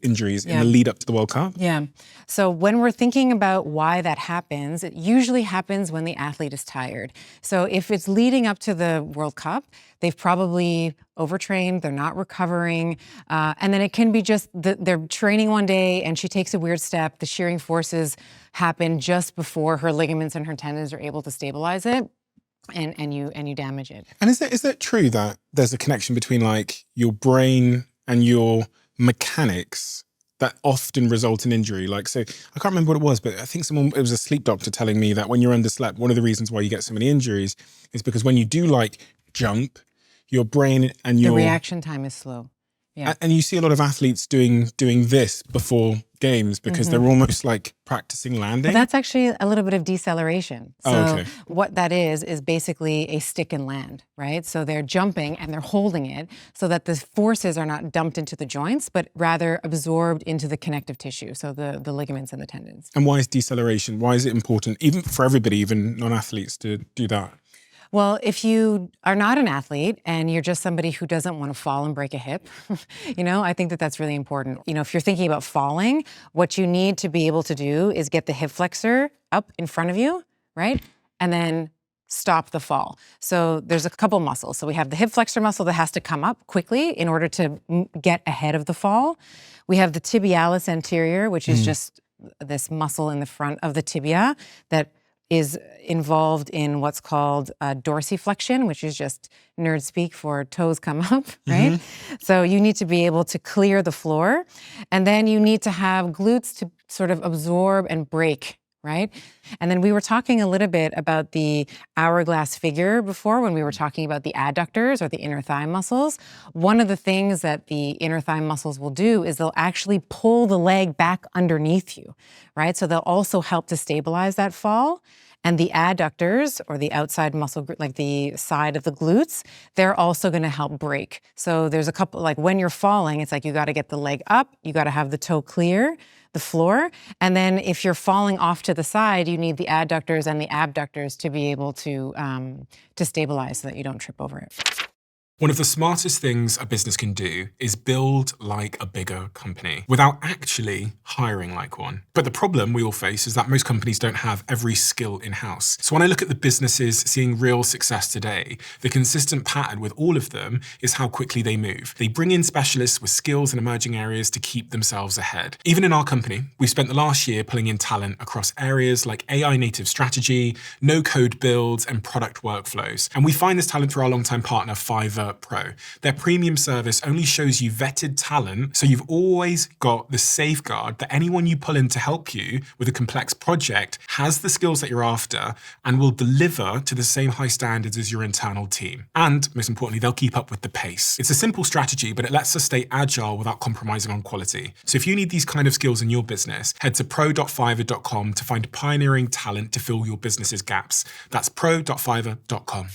injuries in the lead up to the World Cup. Yeah. So when we're thinking about why that happens, it usually happens when the athlete is tired. So if it's leading up to the World Cup, they've probably overtrained, they're not recovering, and then it can be just they're training one day and she takes a weird step, the shearing forces happen just before her ligaments and her tendons are able to stabilize it. And you damage it. And is that true that there's a connection between like your brain and your mechanics that often result in injury? Like, so I can't remember what it was, but I think it was a sleep doctor telling me that when you're underslept, one of the reasons why you get so many injuries is because when you do like jump, your brain and your... The reaction time is slow. Yeah. And you see a lot of athletes doing this before games because they're almost like practicing landing. But that's actually a little bit of deceleration. So okay. What that is basically a stick and land, right? So they're jumping and they're holding it so that the forces are not dumped into the joints, but rather absorbed into the connective tissue, so the ligaments and the tendons. And why is deceleration? Why is it important, even for everybody, even non-athletes, to do that? Well, if you are not an athlete and you're just somebody who doesn't want to fall and break a hip, I think that that's really important. If you're thinking about falling, what you need to be able to do is get the hip flexor up in front of you, right? And then stop the fall. So there's a couple muscles. So we have the hip flexor muscle that has to come up quickly in order to get ahead of the fall. We have the tibialis anterior, which is just this muscle in the front of the tibia that is involved in what's called dorsiflexion, which is just nerd speak for toes come up, right? So you need to be able to clear the floor, and then you need to have glutes to sort of absorb and break, right? And then we were talking a little bit about the hourglass figure before when we were talking about the adductors or the inner thigh muscles. One of the things that the inner thigh muscles will do is they'll actually pull the leg back underneath you, right? So they'll also help to stabilize that fall. And the adductors, or the outside muscle, like the side of the glutes, they're also going to help break. So there's a couple, like when you're falling, it's like you got to get the leg up, you got to have the toe clear, the floor. And then if you're falling off to the side, you need the adductors and the abductors to be able to stabilize so that you don't trip over it. One of the smartest things a business can do is build like a bigger company without actually hiring like one. But the problem we all face is that most companies don't have every skill in-house. So when I look at the businesses seeing real success today, the consistent pattern with all of them is how quickly they move. They bring in specialists with skills in emerging areas to keep themselves ahead. Even in our company, we've spent the last year pulling in talent across areas like AI native strategy, no-code builds, and product workflows. And we find this talent through our longtime partner, Fiverr Pro. Their premium service only shows you vetted talent, so you've always got the safeguard that anyone you pull in to help you with a complex project has the skills that you're after and will deliver to the same high standards as your internal team. And most importantly, they'll keep up with the pace. It's a simple strategy, but it lets us stay agile without compromising on quality. So if you need these kind of skills in your business, head to pro.fiverr.com to find pioneering talent to fill your business's gaps. That's pro.fiverr.com.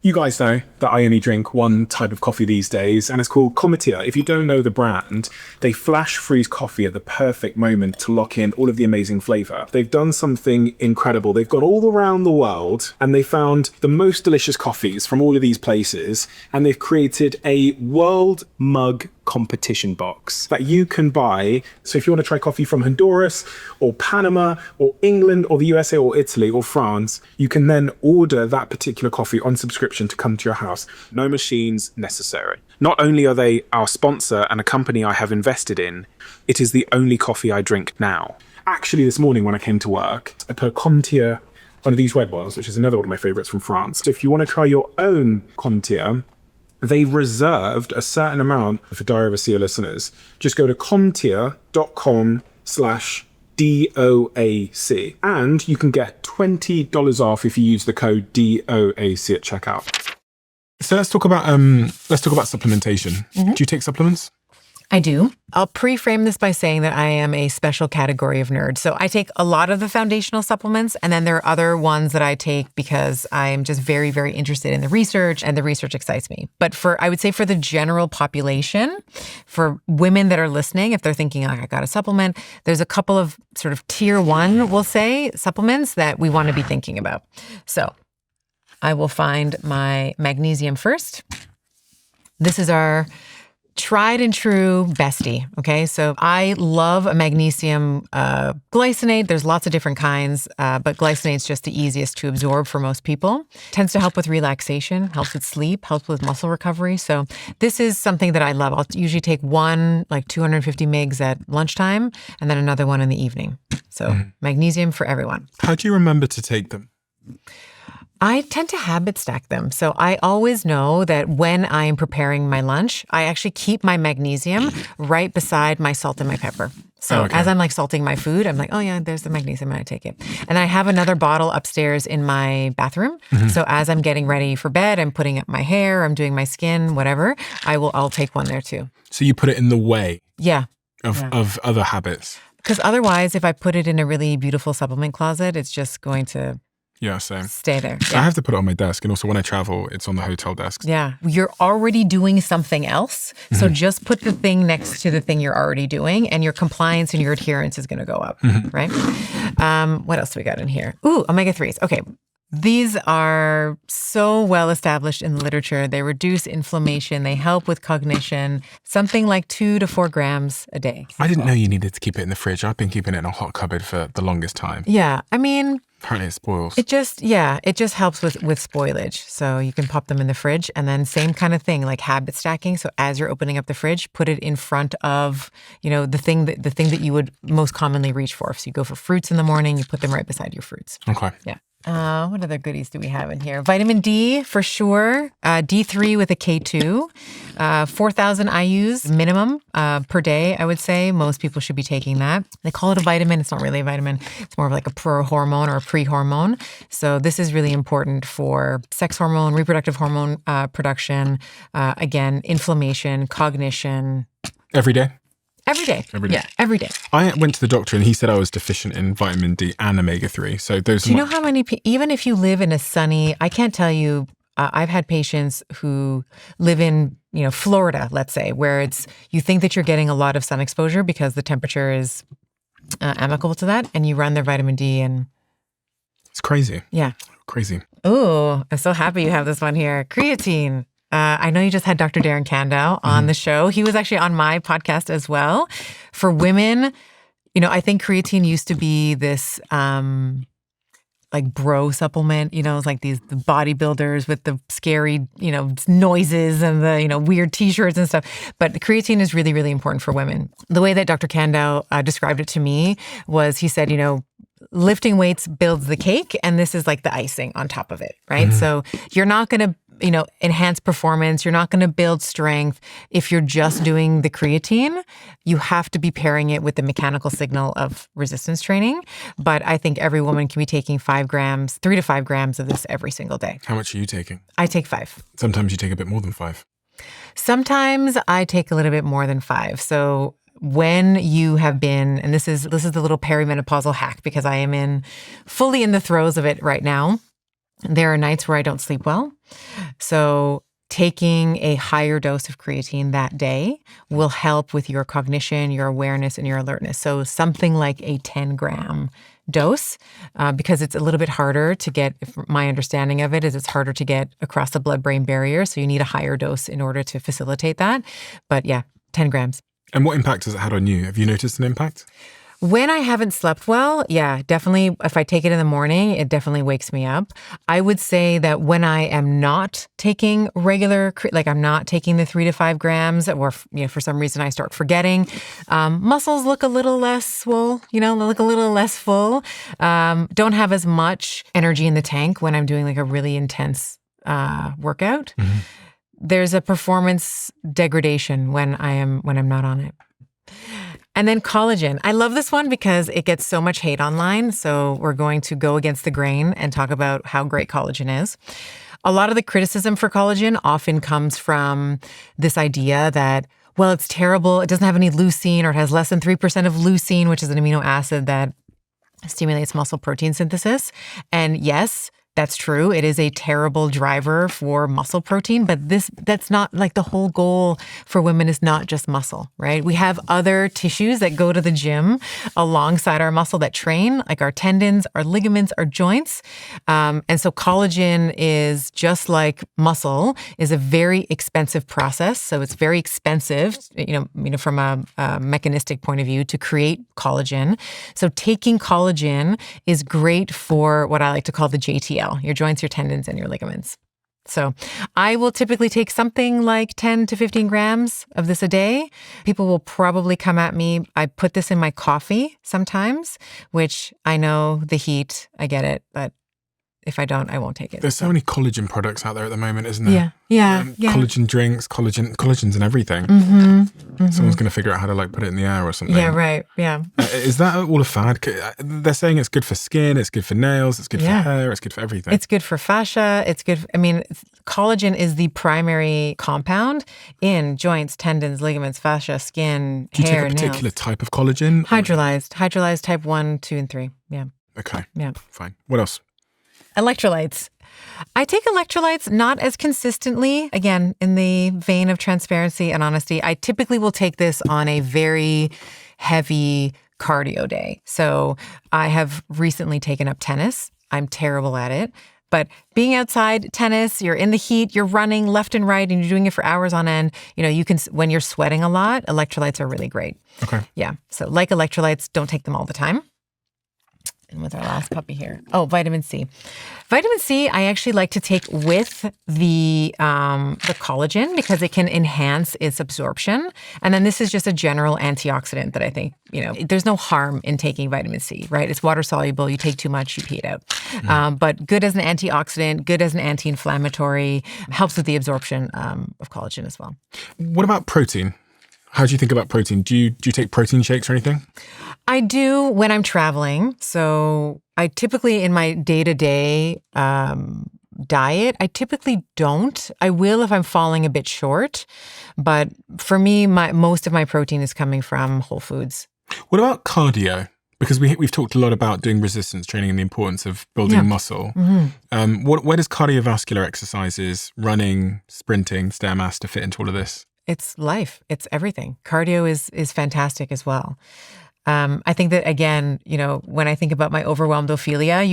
You guys know that I only drink one type of coffee these days, and it's called Cometia. If you don't know the brand, they flash freeze coffee at the perfect moment to lock in all of the amazing flavor. They've done something incredible. They've gone all around the world and they found the most delicious coffees from all of these places, and they've created a world mug competition box that you can buy. So if you want to try coffee from Honduras or Panama or England or the USA or Italy or France, you can then order that particular coffee on subscription to come to your house. No machines necessary. Not only are they our sponsor and a company I have invested in, it is the only coffee I drink now. Actually, this morning when I came to work, I put a Cometia, one of these red ones, which is another one of my favorites from France. So if you want to try your own Cometia, they've reserved a certain amount for Diary of a CEO listeners. Just go to cometia.com/DOAC and you can get $20 off if you use the code DOAC at checkout. So let's talk about supplementation. Do you take supplements? I do. I'll pre-frame this by saying that I am a special category of nerd. So I take a lot of the foundational supplements, and then there are other ones that I take because I'm just very, very interested in the research, and the research excites me. But I would say for the general population, for women that are listening, if they're thinking, like, I got a supplement, there's a couple of sort of tier 1, we'll say, supplements that we want to be thinking about. So I will find my magnesium first. This is our tried and true bestie. Okay. So I love a magnesium glycinate. There's lots of different kinds, but glycinate's just the easiest to absorb for most people. Tends to help with relaxation, helps with sleep, helps with muscle recovery. So this is something that I love. I'll usually take one, like 250 mgs at lunchtime, and then another one in the evening. So magnesium for everyone. How do you remember to take them? I tend to habit stack them. So I always know that when I am preparing my lunch, I actually keep my magnesium right beside my salt and my pepper. So as I'm like salting my food, I'm like, oh yeah, there's the magnesium, and I take it. And I have another bottle upstairs in my bathroom. So as I'm getting ready for bed, I'm putting up my hair, I'm doing my skin, whatever, I'll take one there too. So you put it in the way of other habits. Because otherwise, if I put it in a really beautiful supplement closet, it's just going to same. Stay there. I have to put it on my desk. And also when I travel, it's on the hotel desk. Yeah. You're already doing something else. So just put the thing next to the thing you're already doing, and your compliance and your adherence is going to go up, right? What else do we got in here? Ooh, omega-3s. Okay. These are so well established in the literature. They reduce inflammation. They help with cognition. Something like 2 to 4 grams a day. I didn't know you needed to keep it in the fridge. I've been keeping it in a hot cupboard for the longest time. Yeah. I mean, apparently it spoils. It just helps with spoilage. So you can pop them in the fridge, and then same kind of thing, like habit stacking. So as you're opening up the fridge, put it in front of, the thing that you would most commonly reach for. So you go for fruits in the morning, you put them right beside your fruits. Okay. Yeah. What other goodies do we have in here? Vitamin D for sure. D3 with a K2. 4,000 IUs minimum per day, I would say. Most people should be taking that. They call it a vitamin. It's not really a vitamin. It's more of like a pro-hormone or a pre-hormone. So this is really important for sex hormone, reproductive hormone production. Again, inflammation, cognition. Every day? Every day. Yeah, every day. I went to the doctor and he said I was deficient in vitamin D and omega-3. So those Do you know how many even if you live in a sunny, I can't tell you, I've had patients who live in, Florida, let's say, where you think that you're getting a lot of sun exposure because the temperature is amicable to that, and you run their vitamin D and... It's crazy. Yeah. Crazy. Oh, I'm so happy you have this one here. Creatine. I know you just had Dr. Darren Kandow on the show. He was actually on my podcast as well. For women, I think creatine used to be this like bro supplement, it's like the bodybuilders with the scary, noises and the, weird t-shirts and stuff. But creatine is really, really important for women. The way that Dr. Kandow described it to me was he said, lifting weights builds the cake, and this is like the icing on top of it, right? So you're not going to enhance performance. You're not going to build strength if you're just doing the creatine. You have to be pairing it with the mechanical signal of resistance training. But I think every woman can be taking 3 to 5 grams of this every single day. How much are you taking? I take 5. Sometimes you take a bit more than 5. Sometimes I take a little bit more than 5. So when you have been, and this is the little perimenopausal hack, because I am fully in the throes of it right now. There are nights where I don't sleep well. So taking a higher dose of creatine that day will help with your cognition, your awareness, and your alertness. So something like a 10-gram dose, because it's a little bit harder to get, my understanding of it is it's harder to get across the blood-brain barrier. So you need a higher dose in order to facilitate that. But yeah, 10 grams. And what impact has it had on you? Have you noticed an impact? When I haven't slept well, yeah, definitely. If I take it in the morning, it definitely wakes me up. I would say that when I am not taking I'm not taking the 3 to 5 grams, or for some reason I start forgetting, muscles look a little less swole, look a little less full. Don't have as much energy in the tank when I'm doing like a really intense workout. There's a performance degradation when I'm not on it. And then collagen. I love this one because it gets so much hate online. So we're going to go against the grain and talk about how great collagen is. A lot of the criticism for collagen often comes from this idea that, well, it's terrible. It doesn't have any leucine, or it has less than 3% of leucine, which is an amino acid that stimulates muscle protein synthesis. And yes, that's true. It is a terrible driver for muscle protein, but that's not like the whole goal for women is not just muscle, right? We have other tissues that go to the gym alongside our muscle that train, like our tendons, our ligaments, our joints. And so collagen is just like muscle, is a very expensive process. So it's very expensive, from a mechanistic point of view to create collagen. So taking collagen is great for what I like to call the JTL, your joints, your tendons, and your ligaments. So I will typically take something like 10 to 15 grams of this a day. People will probably come at me. I put this in my coffee sometimes, which I know the heat, I get it, but if I don't, I won't take it. There's so many collagen products out there at the moment, isn't there? Yeah. Collagen drinks, collagens and everything. Someone's going to figure out how to put it in the air or something. Yeah, right. Yeah. Is that all a fad? They're saying it's good for skin, it's good for nails, it's good for hair, it's good for everything. It's good for fascia. It's good. Collagen is the primary compound in joints, tendons, ligaments, fascia, skin, Do you hair, take a particular nails. type of collagen? Hydrolyzed type 1, 2, and 3. Yeah. Okay. Yeah. Fine. What else? Electrolytes. I take electrolytes not as consistently. Again, in the vein of transparency and honesty, I typically will take this on a very heavy cardio day. So I have recently taken up tennis. I'm terrible at it. But being outside tennis, you're in the heat, you're running left and right, and you're doing it for hours on end. You can, when you're sweating a lot, electrolytes are really great. Okay. Yeah. So like electrolytes, don't take them all the time. And with our last puppy here. Oh, vitamin C. Vitamin C, I actually like to take with the collagen because it can enhance its absorption. And then this is just a general antioxidant that I think, there's no harm in taking vitamin C, right? It's water soluble. You take too much, you pee it out. But good as an antioxidant, good as an anti-inflammatory, helps with the absorption of collagen as well. What about protein? How do you think about protein? Do you take protein shakes or anything? I do when I'm traveling. So I typically, in my day-to-day diet, I typically don't. I will if I'm falling a bit short. But for me, most of my protein is coming from whole foods. What about cardio? Because we've talked a lot about doing resistance training and the importance of building muscle. Mm-hmm. Where does cardiovascular exercises, running, sprinting, stairmaster fit into all of this? It's life. It's everything. Cardio is fantastic as well. I think that, again, when I think about my overwhelmed Ophelia,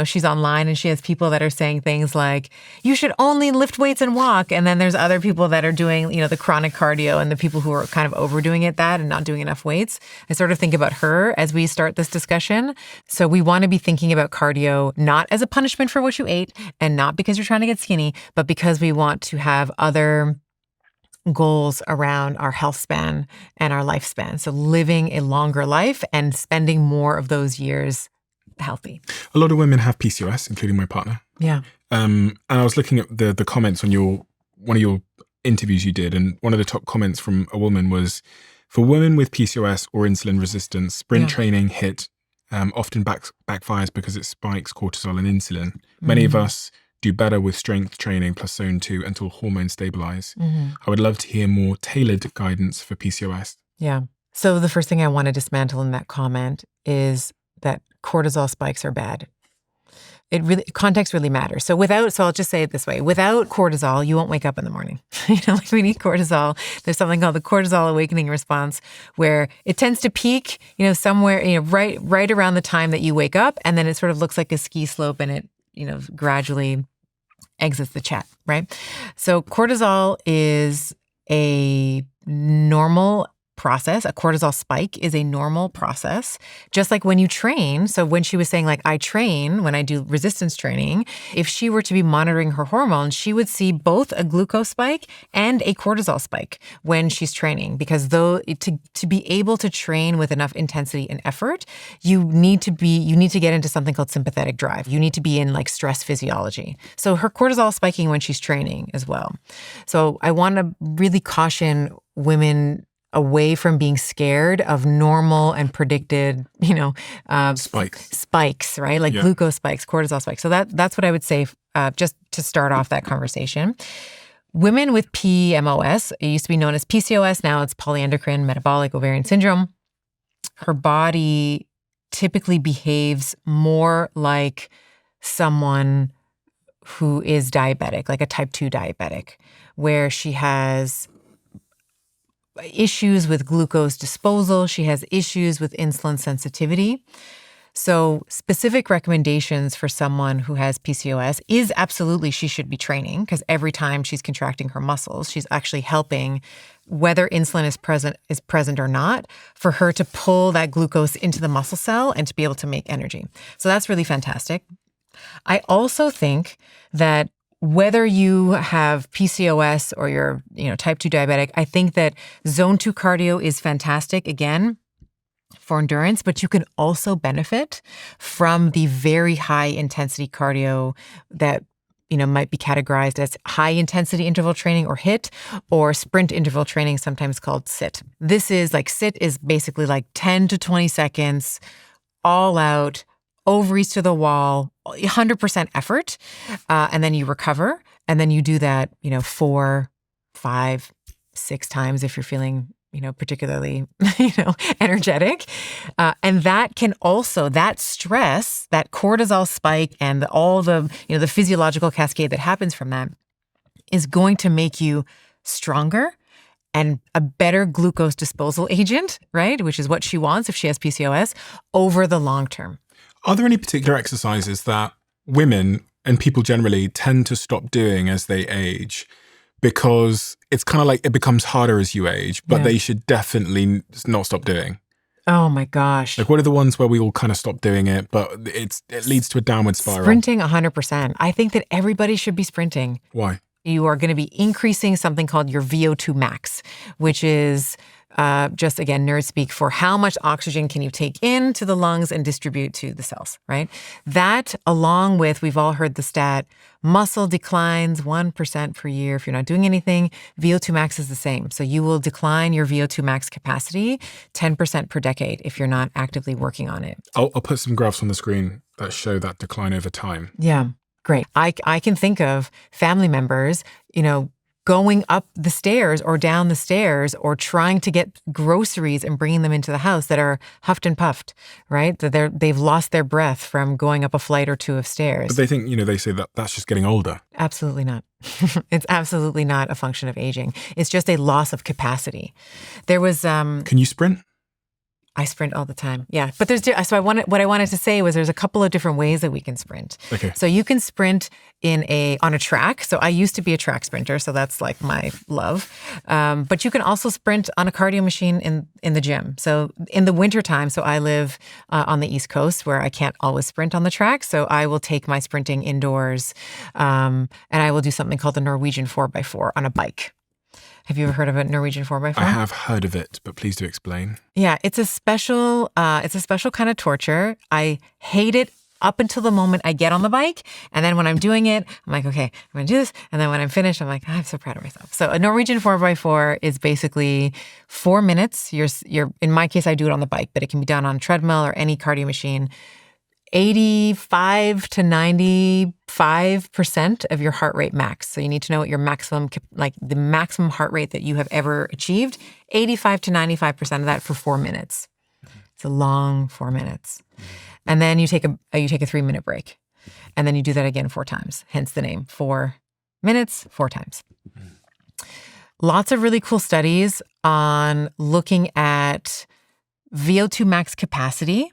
she's online and she has people that are saying things like, you should only lift weights and walk. And then there's other people that are doing, the chronic cardio and the people who are kind of overdoing it and not doing enough weights. I sort of think about her as we start this discussion. So we want to be thinking about cardio, not as a punishment for what you ate and not because you're trying to get skinny, but because we want to have other goals around our health span and our lifespan. So living a longer life and spending more of those years healthy. A lot of women have PCOS, including my partner. Yeah. And I was looking at the comments on one of your interviews you did, and one of the top comments from a woman was, for women with PCOS or insulin resistance, sprint training HIIT often backfires because it spikes cortisol and insulin. Many of us do better with strength training plus zone 2 until hormones stabilize. Mm-hmm. I would love to hear more tailored guidance for PCOS. Yeah. So the first thing I want to dismantle in that comment is that cortisol spikes are bad. Context really matters. So I'll just say it this way. Without cortisol, you won't wake up in the morning. We need cortisol. There's something called the cortisol awakening response where it tends to peak, somewhere, right around the time that you wake up. And then it sort of looks like a ski slope and it, gradually exits the chat, right? So cortisol is a normal process. A cortisol spike is a normal process, just like when you train. So when she was saying I train, when I do resistance training, if she were to be monitoring her hormones, she would see both a glucose spike and a cortisol spike when she's training, because to be able to train with enough intensity and effort, you need to get into something called sympathetic drive. You need to be in stress physiology. So her cortisol is spiking when she's training as well. So I want to really caution women away from being scared of normal and predicted, spikes, right? Glucose spikes, cortisol spikes. So that's what I would say just to start off that conversation. Women with PMOS, it used to be known as PCOS, now it's polyendocrine metabolic ovarian syndrome. Her body typically behaves more like someone who is diabetic, like a type 2 diabetic, where she has issues with glucose disposal, she has issues with insulin sensitivity. So specific recommendations for someone who has PCOS is absolutely she should be training, because every time she's contracting her muscles, she's actually helping, whether insulin is present or not, for her to pull that glucose into the muscle cell and to be able to make energy. So that's really fantastic. I also think that whether you have PCOS or you're, type 2 diabetic, I think that zone 2 cardio is fantastic, again, for endurance, but you can also benefit from the very high intensity cardio that, might be categorized as high intensity interval training or HIIT, or sprint interval training, sometimes called SIT. SIT is basically like 10 to 20 seconds, all out, ovaries to the wall, 100% effort, and then you recover, and then you do that, 4, 5, 6 times if you're feeling, particularly, energetic. And that can also, that stress, that cortisol spike and all the, the physiological cascade that happens from that is going to make you stronger and a better glucose disposal agent, right? Which is what she wants if she has PCOS over the long term. Are there any particular exercises that women and people generally tend to stop doing as they age? Because it's kind of like it becomes harder as you age, but they should definitely not stop doing. Oh my gosh. Like, what are the ones where we all kind of stop doing it, but it leads to a downward spiral? Sprinting 100%. I think that everybody should be sprinting. Why? You are going to be increasing something called your VO2 max, which is just, again, nerd speak for how much oxygen can you take into the lungs and distribute to the cells, right? That, along with, we've all heard the stat, muscle declines 1% per year. If you're not doing anything, VO2 max is the same. So you will decline your VO2 max capacity 10% per decade if you're not actively working on it. I'll put some graphs on the screen that show that decline over time. Yeah, great. I can think of family members, going up the stairs or down the stairs or trying to get groceries and bringing them into the house that are huffed and puffed, right? That they've lost their breath from going up a flight or two of stairs. But they think, they say that that's just getting older. Absolutely not. It's absolutely not a function of aging. It's just a loss of capacity. There was... Can you sprint? I sprint all the time. Yeah. But what I wanted to say was there's a couple of different ways that we can sprint. Okay. So you can sprint on a track. So I used to be a track sprinter, so that's like my love. But you can also sprint on a cardio machine in the gym. So in the wintertime, so I live on the East Coast where I can't always sprint on the track. So I will take my sprinting indoors and I will do something called the Norwegian 4x4 on a bike. Have you ever heard of a Norwegian 4x4? I have heard of it, but please do explain. Yeah, it's a special kind of torture. I hate it up until the moment I get on the bike. And then when I'm doing it, I'm like, okay, I'm going to do this. And then when I'm finished, I'm like, I'm so proud of myself. So a Norwegian 4x4 is basically 4 minutes. You're in my case, I do it on the bike, but it can be done on a treadmill or any cardio machine. 85 to 95% of your heart rate max. So you need to know what your maximum, like the maximum heart rate that you have ever achieved, 85 to 95% of that for 4 minutes. It's a long 4 minutes. And then you take a 3-minute break. And then you do that again 4 times, hence the name, 4 minutes, 4 times. Lots of really cool studies on looking at VO2 max capacity.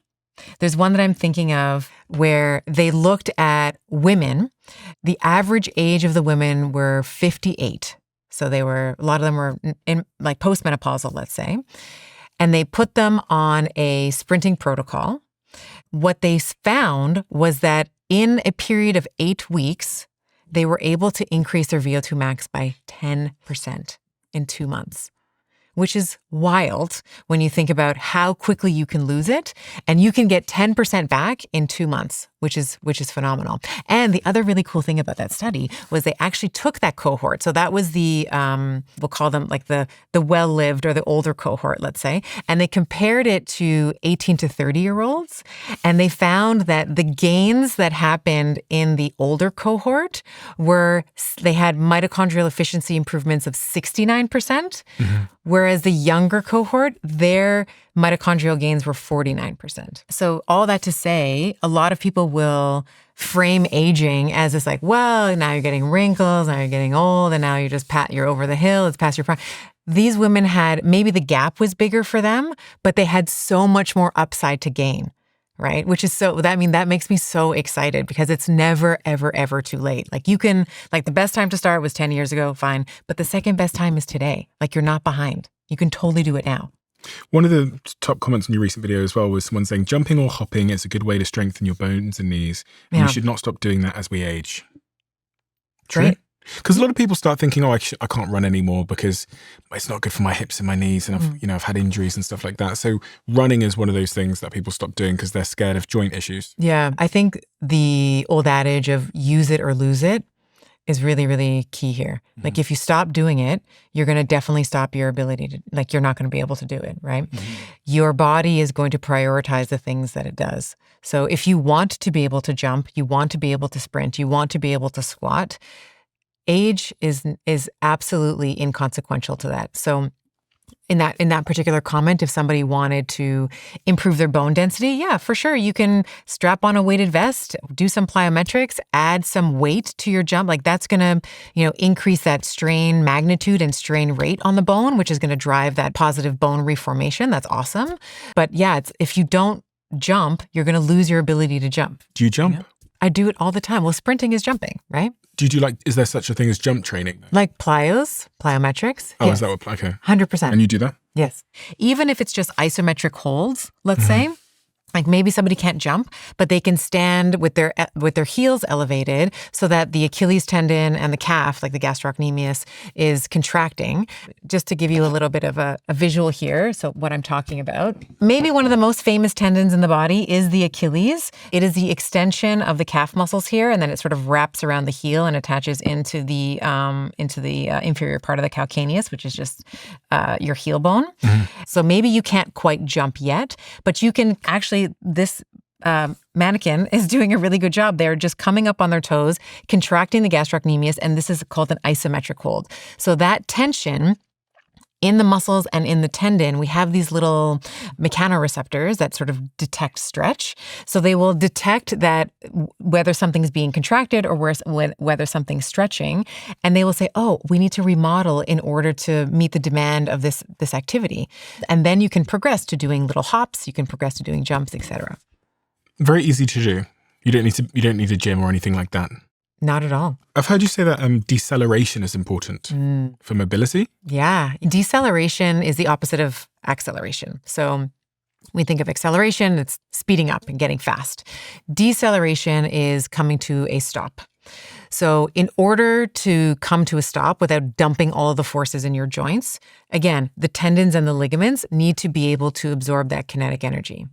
There's one that I'm thinking of where they looked at women. The average age of the women were 58. So a lot of them were in like postmenopausal, let's say. And they put them on a sprinting protocol. What they found was that in a period of 8 weeks, they were able to increase their VO2 max by 10% in 2 months. Which is wild when you think about how quickly you can lose it. And you can get 10% back in 2 months which is phenomenal. And the other really cool thing about that study was they actually took that cohort. So that was the, we'll call them like the well-lived or the older cohort, let's say, and they compared it to 18 to 30-year-olds. And they found that the gains that happened in the older cohort they had mitochondrial efficiency improvements of 69%, whereas the younger cohort, their mitochondrial gains were 49%. So all that to say, a lot of people will frame aging as this like, well, now you're getting wrinkles, now you're getting old, and now you're over the hill, it's past your prime. These women maybe the gap was bigger for them, but they had so much more upside to gain, right? That makes me so excited because it's never, ever, ever too late. Like the best time to start was 10 years ago, fine. But the second best time is today. Like you're not behind. You can totally do it now. One of the top comments on your recent video as well was someone saying jumping or hopping is a good way to strengthen your bones and knees. And we should not stop doing that as we age. True? Right. Because a lot of people start thinking, I can't run anymore because it's not good for my hips and my knees, and I've had injuries and stuff like that. So running is one of those things that people stop doing because they're scared of joint issues. Yeah, I think the old adage of use it or lose it is really, really key here. Like if you stop doing it, you're going to definitely stop your ability to, you're not going to be able to do it, right? Your body is going to prioritize the things that it does. So if you want to be able to jump, you want to be able to sprint, you want to be able to squat, age is absolutely inconsequential to that. So in that particular comment, if somebody wanted to improve their bone density, yeah, for sure. You can strap on a weighted vest, do some plyometrics, add some weight to your jump. Like that's going to, increase that strain magnitude and strain rate on the bone, which is going to drive that positive bone reformation. That's awesome. But yeah, if you don't jump, you're going to lose your ability to jump. Do you jump? I do it all the time. Well, sprinting is jumping, right? Do you do is there such a thing as jump training? Like plyometrics? Oh, yes. Is that what, okay. 100%. And you do that? Yes. Even if it's just isometric holds, let's say, like maybe somebody can't jump, but they can stand with their heels elevated so that the Achilles tendon and the calf, like the gastrocnemius, is contracting. Just to give you a little bit of a visual here, so what I'm talking about. Maybe one of the most famous tendons in the body is the Achilles. It is the extension of the calf muscles here, and then it sort of wraps around the heel and attaches into the inferior part of the calcaneus, which is just your heel bone. So maybe you can't quite jump yet, but you can actually, this mannequin is doing a really good job. They're just coming up on their toes, contracting the gastrocnemius, and this is called an isometric hold. So that tension in the muscles and in the tendon, we have these little mechanoreceptors that sort of detect stretch. So they will detect that whether something's being contracted or whether something's stretching, and they will say, oh, we need to remodel in order to meet the demand of this activity. And then you can progress to doing little hops, you can progress to doing jumps, etc. Very easy to do. You don't need a gym or anything like that. Not at all. I've heard you say that deceleration is important for mobility. Yeah. Deceleration is the opposite of acceleration. So we think of acceleration, it's speeding up and getting fast. Deceleration is coming to a stop. So in order to come to a stop without dumping all of the forces in your joints, again, the tendons and the ligaments need to be able to absorb that kinetic energy.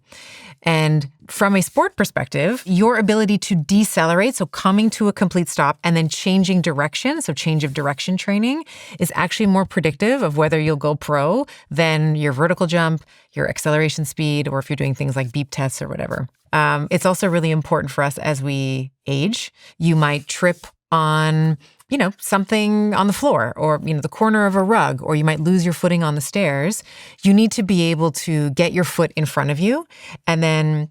And from a sport perspective, your ability to decelerate, so coming to a complete stop and then changing direction, so change of direction training, is actually more predictive of whether you'll go pro than your vertical jump, your acceleration speed, or if you're doing things like beep tests or whatever. It's also really important for us as we age. You might trip on, something on the floor or, the corner of a rug, or you might lose your footing on the stairs. You need to be able to get your foot in front of you and then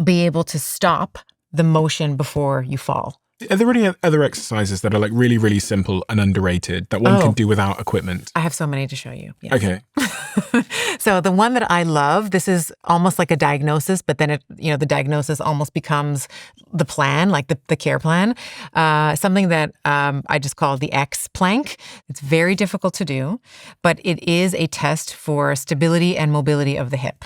be able to stop the motion before you fall. Are there any other exercises that are really, really simple and underrated that one can do without equipment? I have so many to show you. Yes. Okay. So the one that I love, this is almost like a diagnosis, but then the diagnosis almost becomes the plan, like the care plan. Something that I just call the X plank. It's very difficult to do, but it is a test for stability and mobility of the hip.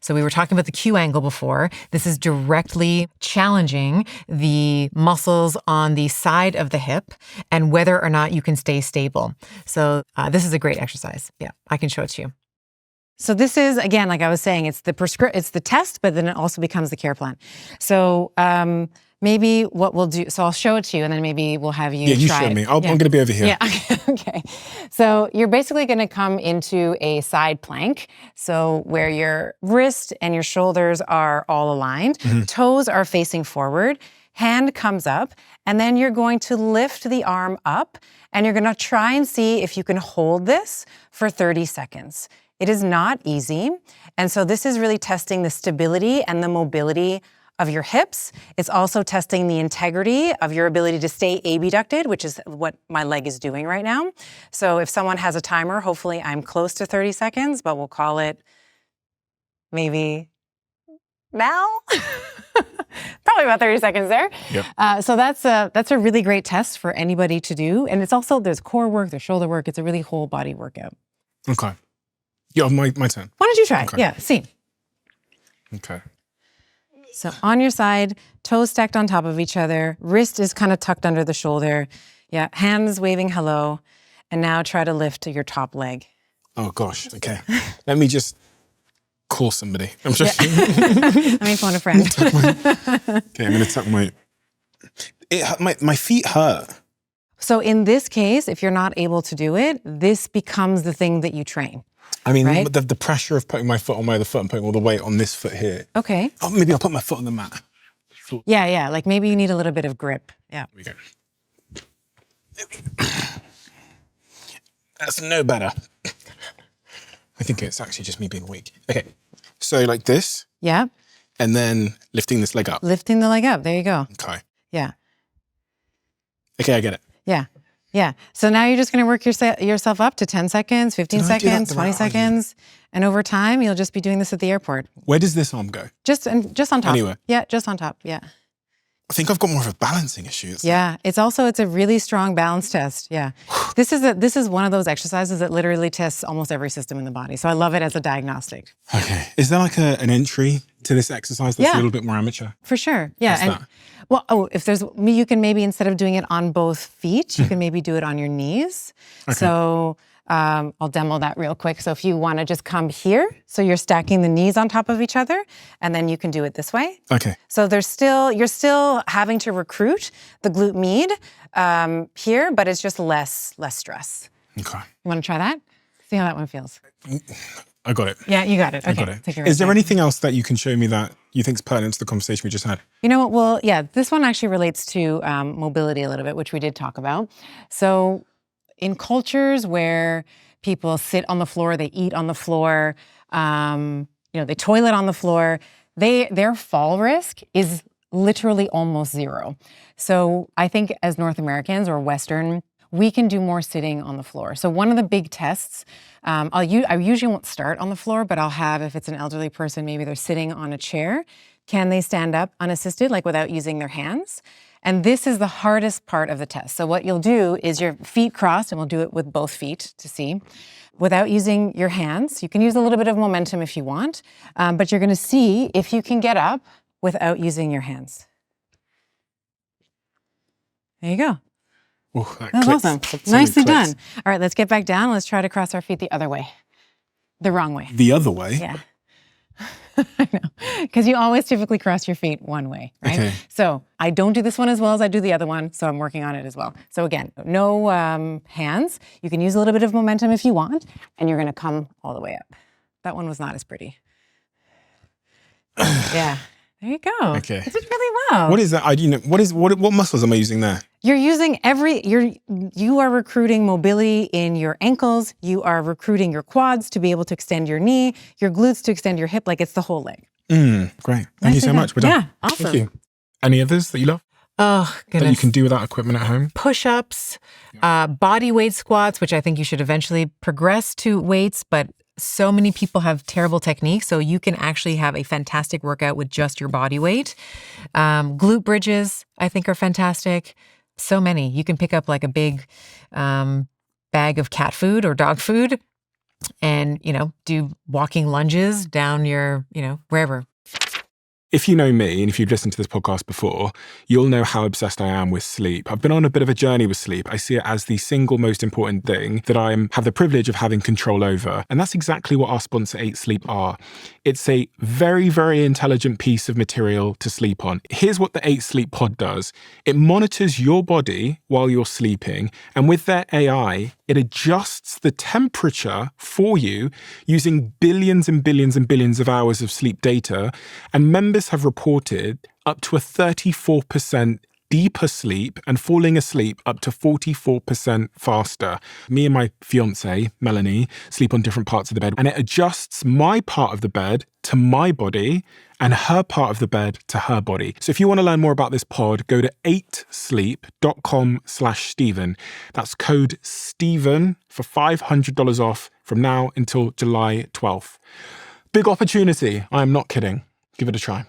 So we were talking about the Q angle before. This is directly challenging the muscles on the side of the hip and whether or not you can stay stable. So this is a great exercise. Yeah, I can show it to you. So this is, again, like I was saying, it's the test, but then it also becomes the care plan. So maybe what we'll do, so I'll show it to you and then maybe we'll have you you try show it. me. I'm going to be over here. Yeah, okay. So you're basically going to come into a side plank. So where your wrist and your shoulders are all aligned, toes are facing forward, hand comes up, and then you're going to lift the arm up and you're going to try and see if you can hold this for 30 seconds. It is not easy. And so this is really testing the stability and the mobility of your hips. It's also testing the integrity of your ability to stay abducted, which is what my leg is doing right now. So if someone has a timer, hopefully I'm close to 30 seconds, but we'll call it maybe now. Probably about 30 seconds there. Yep. So that's a really great test for anybody to do. And it's also, there's core work, there's shoulder work. It's a really whole body workout. Okay. Yeah, my turn. Why don't you try? Okay. Yeah, see. Okay. So on your side, toes stacked on top of each other, wrist is kind of tucked under the shoulder. Yeah, hands waving hello. And now try to lift your top leg. Oh gosh, okay. Let me just call somebody. I'm just... Let me phone a friend. Okay, I'm going to tuck my feet hurt. So in this case, if you're not able to do it, this becomes the thing that you train. I mean, right? the pressure of putting my foot on my other foot and putting all the weight on this foot here. Okay. Oh, maybe I'll put my foot on the mat. Yeah. Like maybe you need a little bit of grip. Yeah. There we go. That's no better. I think it's actually just me being weak. Okay. So like this. Yeah. And then lifting this leg up. Lifting the leg up. There you go. Okay. Yeah. Okay, I get it. Yeah. Yeah. So now you're just going to work yourself up to 10 seconds, 15 seconds, 20 seconds. And over time, you'll just be doing this at the airport. Where does this arm go? Just on top. Anywhere? Yeah, just on top. Yeah. I think I've got more of a balancing issue. Yeah. It's a really strong balance test. Yeah. This is one of those exercises that literally tests almost every system in the body. So I love it as a diagnostic. Okay. Is there like an entry to this exercise that's a little bit more amateur? For sure. Yeah. What's that? Well, if you can maybe, instead of doing it on both feet, you can maybe do it on your knees. Okay. So I'll demo that real quick. So if you want to just come here, so you're stacking the knees on top of each other, and then you can do it this way. Okay. So you're still having to recruit the glute med here, but it's just less stress. Okay. You want to try that? See how that one feels. I got it. Yeah, you got it. Okay. I got it. Take it right Is there back. anything else that you can show me that you think is pertinent to the conversation we just had? You know what? Well, yeah, this one actually relates to mobility a little bit, which we did talk about. So in cultures where people sit on the floor, they eat on the floor, they toilet on the floor, their fall risk is literally almost zero. So I think as North Americans or Western, we can do more sitting on the floor. So one of the big tests, I usually won't start on the floor, but I'll have, if it's an elderly person, maybe they're sitting on a chair, can they stand up unassisted, like without using their hands? And this is the hardest part of the test. So what you'll do is your feet crossed, and we'll do it with both feet to see, without using your hands. You can use a little bit of momentum if you want, but you're gonna see if you can get up without using your hands. There you go. Ooh, That was awesome. Nicely done. All right, let's get back down. Let's try to cross our feet the other way. The wrong way. The other way? Yeah. I know. Because you always typically cross your feet one way, right? Okay. So I don't do this one as well as I do the other one, so I'm working on it as well. So again, no hands. You can use a little bit of momentum if you want, and you're going to come all the way up. That one was not as pretty. Yeah. There you go. Okay. You did really well. What is that? What muscles am I using there? You're using you are recruiting mobility in your ankles. You are recruiting your quads to be able to extend your knee, your glutes to extend your hip, like it's the whole leg. Great. Thank you so much. We're done. Yeah, awesome. Thank you. Any others that you love? Oh, goodness. That you can do without equipment at home? Push-ups, body weight squats, which I think you should eventually progress to weights, but so many people have terrible technique, so you can actually have a fantastic workout with just your body weight. Glute bridges, I think, are fantastic. So many. You can pick up like a big bag of cat food or dog food and, do walking lunges down your, wherever. If you know me, and if you've listened to this podcast before, you'll know how obsessed I am with sleep. I've been on a bit of a journey with sleep. I see it as the single most important thing that I have the privilege of having control over. And that's exactly what our sponsor 8 Sleep are. It's a very, very intelligent piece of material to sleep on. Here's what the 8 Sleep pod does. It monitors your body while you're sleeping. And with their AI, it adjusts the temperature for you using billions and billions and billions of hours of sleep data. And members have reported up to a 34% deeper sleep and falling asleep up to 44% faster. Me and my fiance, Melanie, sleep on different parts of the bed, and it adjusts my part of the bed to my body and her part of the bed to her body. So if you want to learn more about this pod, go to 8sleep.com/Stephen. That's code Stephen for $500 off from now until July 12th. Big opportunity. I am not kidding. Give it a try.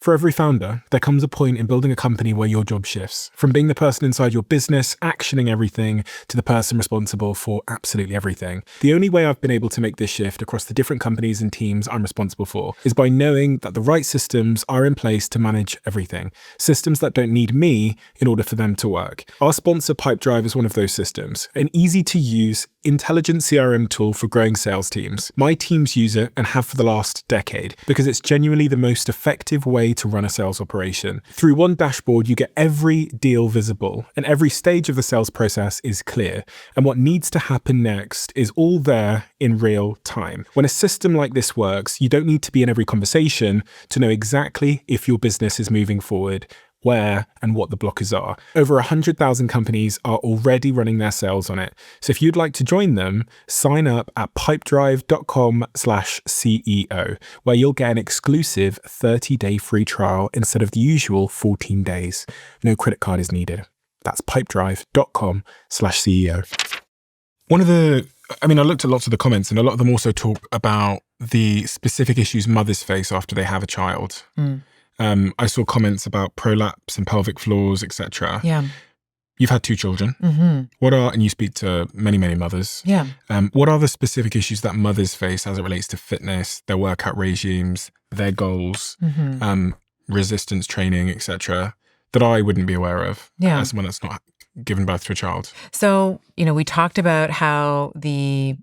For every founder, there comes a point in building a company where your job shifts. From being the person inside your business, actioning everything, to the person responsible for absolutely everything. The only way I've been able to make this shift across the different companies and teams I'm responsible for is by knowing that the right systems are in place to manage everything. Systems that don't need me in order for them to work. Our sponsor Pipedrive is one of those systems. An easy to use, intelligent CRM tool for growing sales teams. My teams use it and have for the last decade because it's genuinely the most effective way to run a sales operation. Through one dashboard, you get every deal visible and every stage of the sales process is clear. And what needs to happen next is all there in real time. When a system like this works, you don't need to be in every conversation to know exactly if your business is moving forward, where and what the blockers are. Over 100,000 companies are already running their sales on it. So if you'd like to join them, sign up at pipedrive.com/CEO, where you'll get an exclusive 30-day free trial instead of the usual 14 days. No credit card is needed. That's pipedrive.com/CEO. I looked at lots of the comments and a lot of them also talk about the specific issues mothers face after they have a child. I saw comments about prolapse and pelvic floors, etc. Yeah. You've had 2 children. And you speak to many, many mothers. Yeah. What are the specific issues that mothers face as it relates to fitness, their workout regimes, their goals, resistance training, etc., that I wouldn't be aware of as someone that's not given birth to a child? So, we talked about how the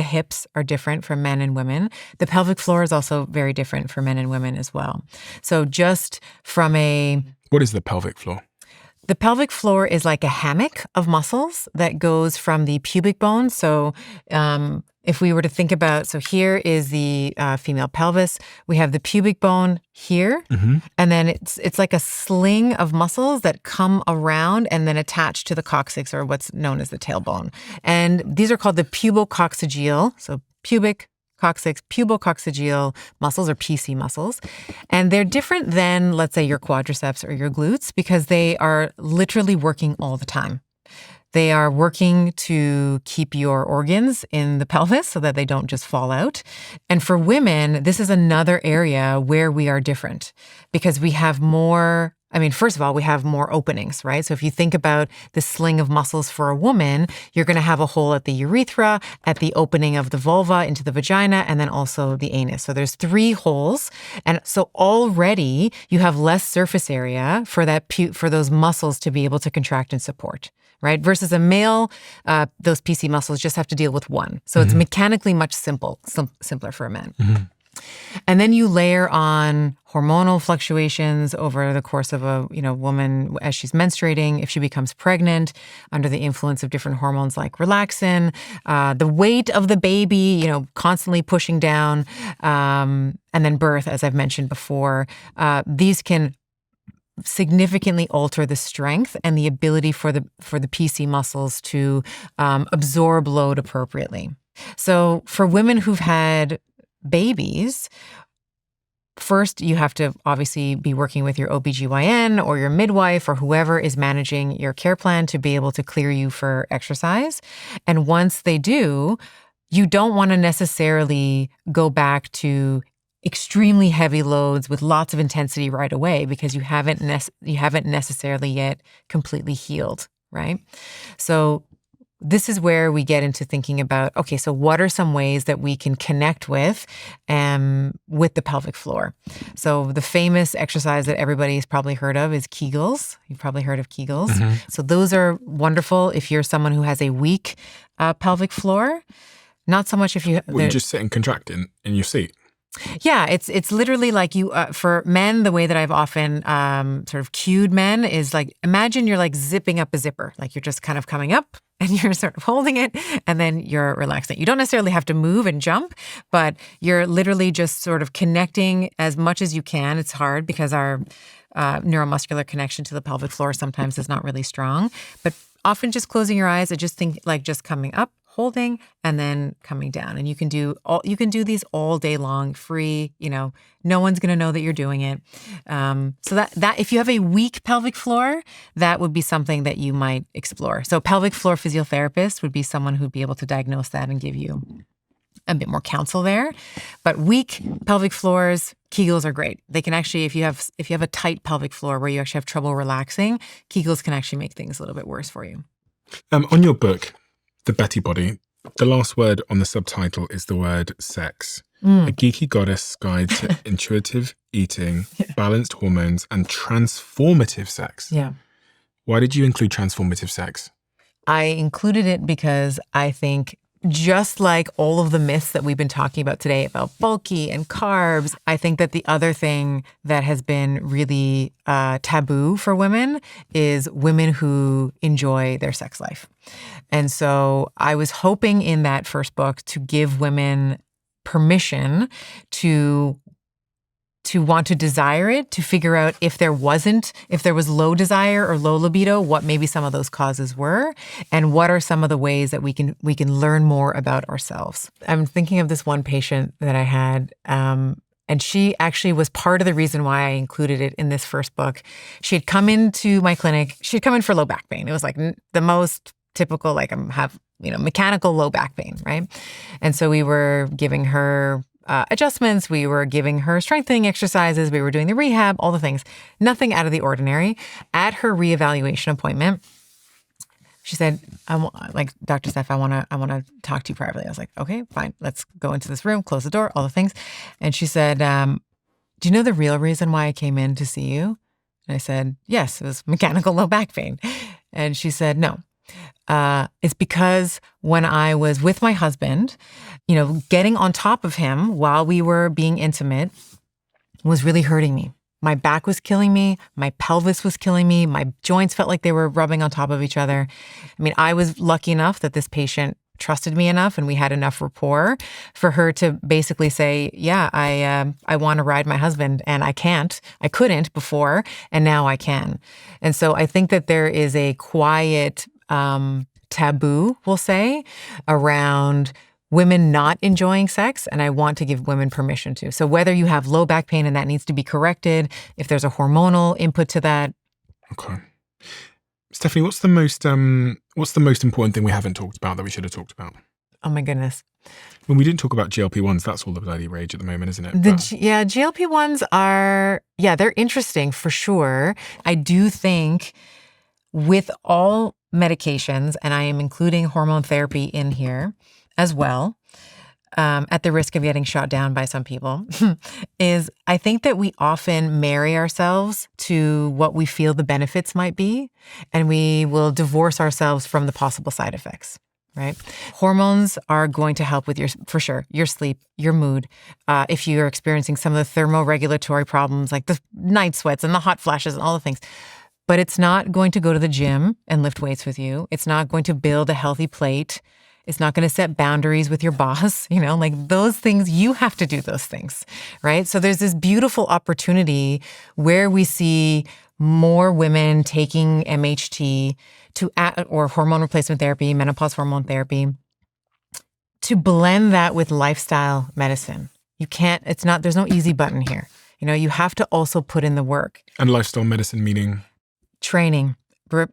hips are different for men and women. The pelvic floor is also very different for men and women as well. So just from What is the pelvic floor? The pelvic floor is like a hammock of muscles that goes from the pubic bone. So if we were to think about, so here is the female pelvis. We have the pubic bone here, and then it's like a sling of muscles that come around and then attach to the coccyx, or what's known as the tailbone. And these are called the pubococcygeal, so pubic, coccyx, pubococcygeal muscles, or PC muscles. And they're different than, let's say, your quadriceps or your glutes because they are literally working all the time. They are working to keep your organs in the pelvis so that they don't just fall out. And for women, this is another area where we are different because we have more, first of all, we have more openings, right? So if you think about the sling of muscles for a woman, you're going to have a hole at the urethra, at the opening of the vulva into the vagina, and then also the anus. So there's 3 holes. And so already you have less surface area for for those muscles to be able to contract and support, right? Versus a male, those PC muscles just have to deal with 1. So it's mechanically much simpler for a man. And then you layer on hormonal fluctuations over the course of a woman as she's menstruating, if she becomes pregnant, under the influence of different hormones like relaxin, the weight of the baby, constantly pushing down, and then birth, as I've mentioned before. These can significantly alter the strength and the ability for the PC muscles to absorb load appropriately. So for women who've had babies, first you have to obviously be working with your OBGYN or your midwife or whoever is managing your care plan to be able to clear you for exercise. And once they do, you don't want to necessarily go back to extremely heavy loads with lots of intensity right away because you haven't necessarily yet completely healed, right? So this is where we get into thinking about, okay, so what are some ways that we can connect with the pelvic floor? So the famous exercise that everybody's probably heard of is Kegels. You've probably heard of Kegels. Mm-hmm. So those are wonderful if you're someone who has a weak pelvic floor. Not so much if you... Well, you just sit and contract in your seat. Yeah, it's literally like you, for men, the way that I've often sort of cued men is like, imagine you're like zipping up a zipper. Like you're just kind of coming up and you're sort of holding it and then you're relaxing. You don't necessarily have to move and jump, but you're literally just sort of connecting as much as you can. It's hard because our neuromuscular connection to the pelvic floor sometimes is not really strong, but often just closing your eyes and just think like just coming up, holding, and then coming down. And you can do these all day long, free, no one's going to know that you're doing it. So that if you have a weak pelvic floor, that would be something that you might explore. So pelvic floor physiotherapist would be someone who'd be able to diagnose that and give you a bit more counsel there. But weak pelvic floors, Kegels are great. They can actually, if you have a tight pelvic floor where you actually have trouble relaxing, Kegels can actually make things a little bit worse for you. On your book, The Betty Body, the last word on the subtitle is the word sex. A geeky goddess guide to intuitive eating, balanced hormones, and transformative sex. Yeah. Why did you include transformative sex? I included it because I think just like all of the myths that we've been talking about today about bulky and carbs, I think that the other thing that has been really taboo for women is women who enjoy their sex life. And so I was hoping in that first book to give women permission to want to desire it, to figure out if there was low desire or low libido, what maybe some of those causes were, and what are some of the ways that we can learn more about ourselves. I'm thinking of this one patient that I had, and she actually was part of the reason why I included it in this first book. She had come into my clinic. She'd come in for low back pain. It was like the most typical, like mechanical low back pain, right? And so we were giving her adjustments. We were giving her strengthening exercises. We were doing the rehab, all the things. Nothing out of the ordinary. At her reevaluation appointment, she said, Dr. Steph, I want to talk to you privately. I was like, okay, fine. Let's go into this room, close the door, all the things. And she said, do you know the real reason why I came in to see you? And I said, yes, it was mechanical low back pain. And she said, no. It's because when I was with my husband, getting on top of him while we were being intimate was really hurting me. My back was killing me. My pelvis was killing me. My joints felt like they were rubbing on top of each other. I mean, I was lucky enough that this patient trusted me enough and we had enough rapport for her to basically say, yeah, I want to ride my husband and I couldn't before, and now I can. And so I think that there is a quiet taboo, we'll say, around women not enjoying sex, and I want to give women permission to. So whether you have low back pain and that needs to be corrected, if there's a hormonal input to that. Okay. Stephanie, what's the most important thing we haven't talked about that we should have talked about? Oh my goodness. When we didn't talk about GLP-1s, that's all the bloody rage at the moment, isn't it? GLP-1s are, they're interesting for sure. I do think with all medications, and I am including hormone therapy in here as well, at the risk of getting shot down by some people, is I think that we often marry ourselves to what we feel the benefits might be, and we will divorce ourselves from the possible side effects, right? Hormones are going to help with your sleep, your mood. If you're experiencing some of the thermoregulatory problems like the night sweats and the hot flashes and all the things. But it's not going to go to the gym and lift weights with you. It's not going to build a healthy plate. It's not going to set boundaries with your boss. Like those things, you have to do those things, right? So there's this beautiful opportunity where we see more women taking MHT or hormone replacement therapy, menopause hormone therapy, to blend that with lifestyle medicine. There's no easy button here. You have to also put in the work. And lifestyle medicine meaning? Training,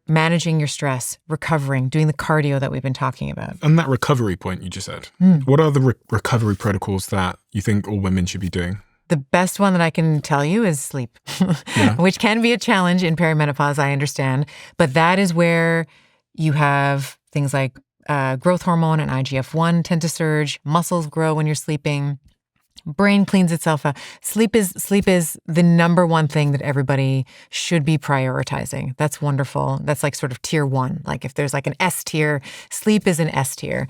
managing your stress, recovering, doing the cardio that we've been talking about. And that recovery point you just said, what are the recovery protocols that you think all women should be doing? The best one that I can tell you is sleep, which can be a challenge in perimenopause, I understand. But that is where you have things like growth hormone and IGF-1 tend to surge. Muscles grow when you're sleeping. Brain cleans itself out. Sleep is the number one thing that everybody should be prioritizing. That's wonderful. That's like sort of tier one. Like if there's like an S tier, sleep is an S tier.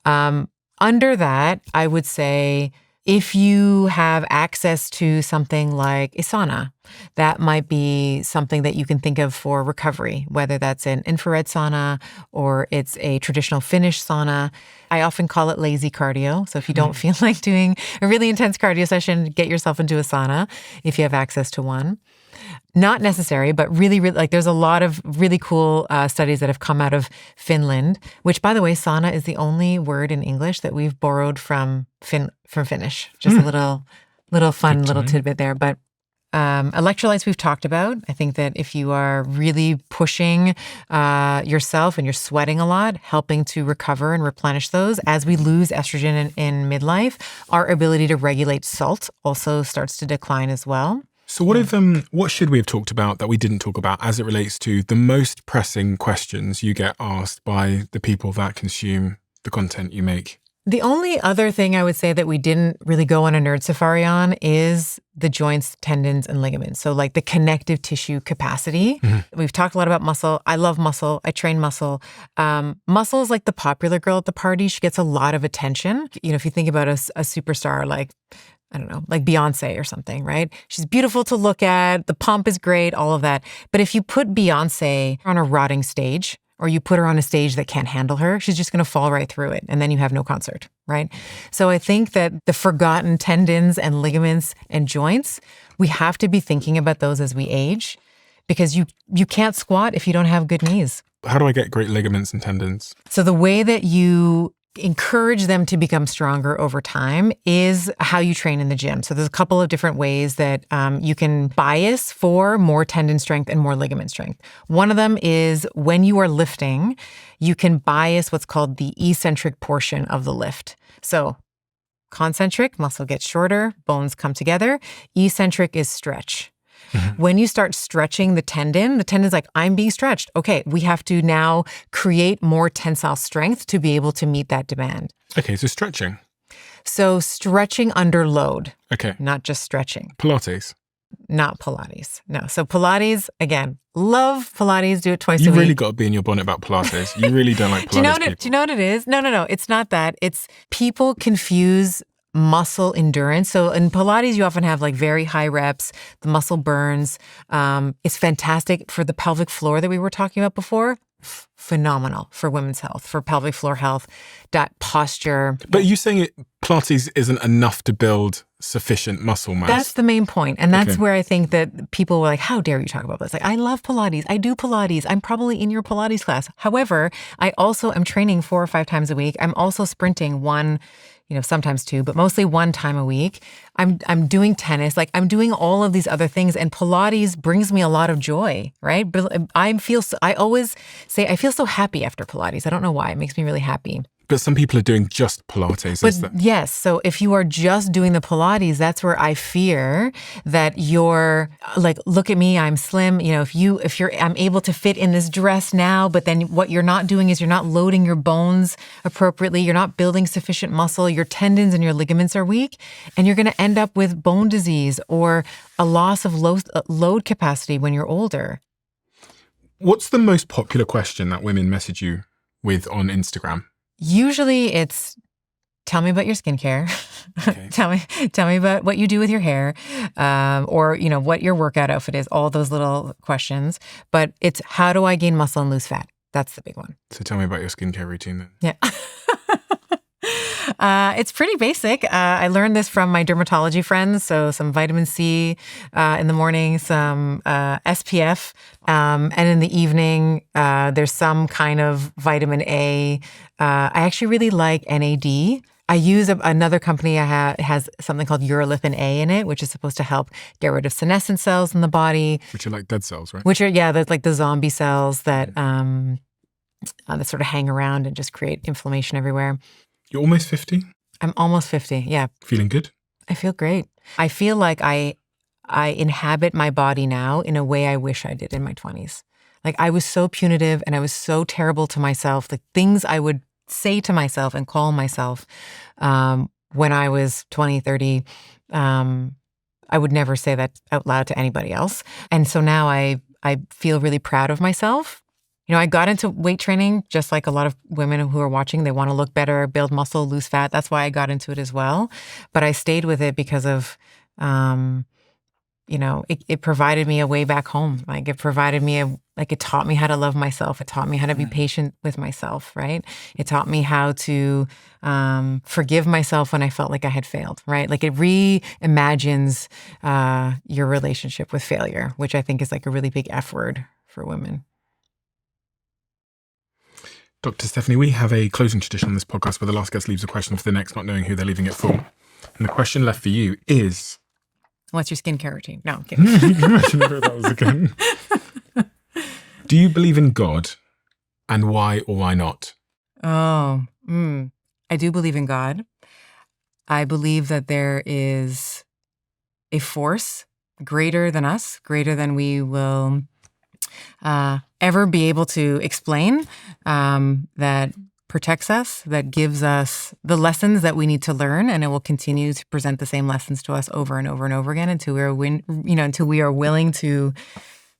Under that, I would say if you have access to something like a sauna, that might be something that you can think of for recovery, whether that's an infrared sauna or it's a traditional Finnish sauna. I often call it lazy cardio. So if you don't feel like doing a really intense cardio session, get yourself into a sauna if you have access to one. Not necessary, but really, like there's a lot of really cool studies that have come out of Finland, which, by the way, sauna is the only word in English that we've borrowed from Finnish. Just a little fun little tidbit there. But electrolytes we've talked about. I think that if you are really pushing yourself and you're sweating a lot, helping to recover and replenish those. As we lose estrogen in midlife, our ability to regulate salt also starts to decline as well. So what should we have talked about that we didn't talk about as it relates to the most pressing questions you get asked by the people that consume the content you make? The only other thing I would say that we didn't really go on a nerd safari on is the joints, tendons, and ligaments. So like the connective tissue capacity. Mm-hmm. We've talked a lot about muscle. I love muscle. I train muscle. Muscle is like the popular girl at the party. She gets a lot of attention. You know, if you think about a superstar like, I don't know, like Beyonce or something, right? She's beautiful to look at. The pump is great, all of that. But if you put Beyonce on a rotting stage, or you put her on a stage that can't handle her, she's just going to fall right through it. And then you have no concert, right? So I think that the forgotten tendons and ligaments and joints, we have to be thinking about those as we age, because you can't squat if you don't have good knees. How do I get great ligaments and tendons? So the way that you encourage them to become stronger over time is how you train in the gym. So there's a couple of different ways that you can bias for more tendon strength and more ligament strength. One of them is when you are lifting, you can bias what's called the eccentric portion of the lift. So concentric, muscle gets shorter, bones come together. Eccentric is stretch. Mm-hmm. When you start stretching the tendon's like, I'm being stretched. Okay, we have to now create more tensile strength to be able to meet that demand. Okay, so stretching. So stretching under load. Okay. Not just stretching. Pilates. Not Pilates. No. So Pilates, again, love Pilates. Do it twice a week. You really got to be in your bonnet about Pilates. You really don't like Pilates. Do you know what it is? No. It's not that. It's people confuse muscle endurance. So in Pilates, you often have like very high reps, the muscle burns. It's fantastic for the pelvic floor that we were talking about before. Phenomenal for women's health, for pelvic floor health, that posture. But you're saying Pilates isn't enough to build sufficient muscle mass? That's the main point. And that's where I think that people were like, how dare you talk about this? Like, I love Pilates. I do Pilates. I'm probably in your Pilates class. However, I also am training 4 or 5 times a week. I'm also sprinting one, sometimes 2, but mostly 1 time a week. I'm doing tennis. Like I'm doing all of these other things, and Pilates brings me a lot of joy, right? I always say I feel so happy after Pilates. I don't know why. It makes me really happy. But some people are doing just Pilates. Yes. So if you are just doing the Pilates, that's where I fear that you're like, look at me, I'm slim. I'm able to fit in this dress now, but then what you're not doing is you're not loading your bones appropriately. You're not building sufficient muscle. Your tendons and your ligaments are weak, and you're going to end up with bone disease or a loss of load capacity when you're older. What's the most popular question that women message you with on Instagram? Usually it's, tell me about your skincare. Okay. tell me about what you do with your hair, or what your workout outfit is. All those little questions. But it's, how do I gain muscle and lose fat? That's the big one. So tell me about your skincare routine then. Yeah. It's pretty basic. I learned this from my dermatology friends. So some vitamin C in the morning, some SPF, and in the evening, there's some kind of vitamin A. I actually really like NAD. I use another company has something called urolithin A in it, which is supposed to help get rid of senescent cells in the body. Which are like dead cells, right? That's like the zombie cells that sort of hang around and just create inflammation everywhere. You're almost 50? I'm almost 50, yeah. Feeling good? I feel great. I feel like I inhabit my body now in a way I wish I did in my 20s. Like I was so punitive and I was so terrible to myself. The things I would say to myself and call myself when I was 20, 30. I would never say that out loud to anybody else. And so now I feel really proud of myself. You know, I got into weight training just like a lot of women who are watching. They want to look better, build muscle, lose fat. That's why I got into it as well. But I stayed with it because of, you know, it provided me a way back home. Like it provided me it taught me how to love myself. It taught me how to be patient with myself, right? It taught me how to forgive myself when I felt like I had failed, right? Like it reimagines your relationship with failure, which I think is like a really big F word for women. Dr. Stephanie, we have a closing tradition on this podcast where the last guest leaves a question for the next, not knowing who they're leaving it for. And the question left for you is... What's your skincare routine? No, I'm kidding. Imagine if that was again. Do you believe in God, and why or why not? I do believe in God. I believe that there is a force greater than us, greater than we will ever be able to explain, that protects us, that gives us the lessons that we need to learn, and it will continue to present the same lessons to us over and over and over again until we are willing to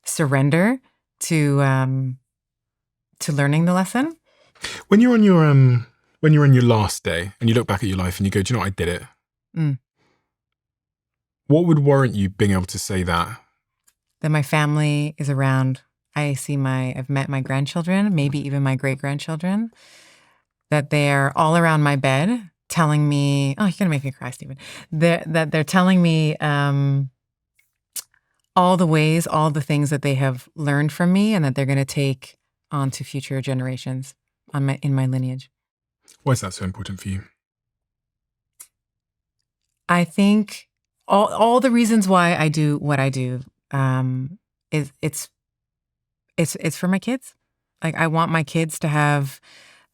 surrender to learning the lesson. When you're on your last day and you look back at your life and you go, do you know what, I did it? What would warrant you being able to say that? That my family is around. I've met my grandchildren, maybe even my great-grandchildren, that they're all around my bed telling me, oh, you're going to make me cry, Stephen. That they're telling me all the things that they have learned from me and that they're going to take on to future generations in my lineage. Why is that so important for you? I think all the reasons why I do what I do is it's for my kids. Like I want my kids to have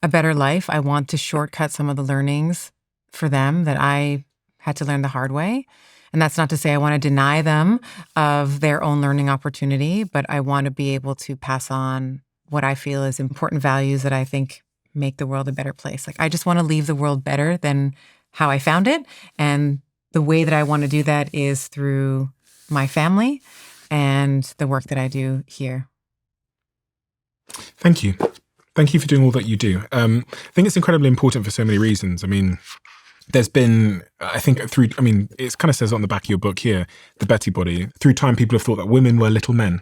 a better life. I want to shortcut some of the learnings for them that I had to learn the hard way. And that's not to say I want to deny them of their own learning opportunity, but I want to be able to pass on what I feel is important values that I think make the world a better place. Like I just want to leave the world better than how I found it. And the way that I want to do that is through my family and the work that I do here. Thank you. Thank you for doing all that you do. I think it's incredibly important for so many reasons. I mean, there's been, I think it kind of says it on the back of your book here, The Betty Body. Through time, people have thought that women were little men.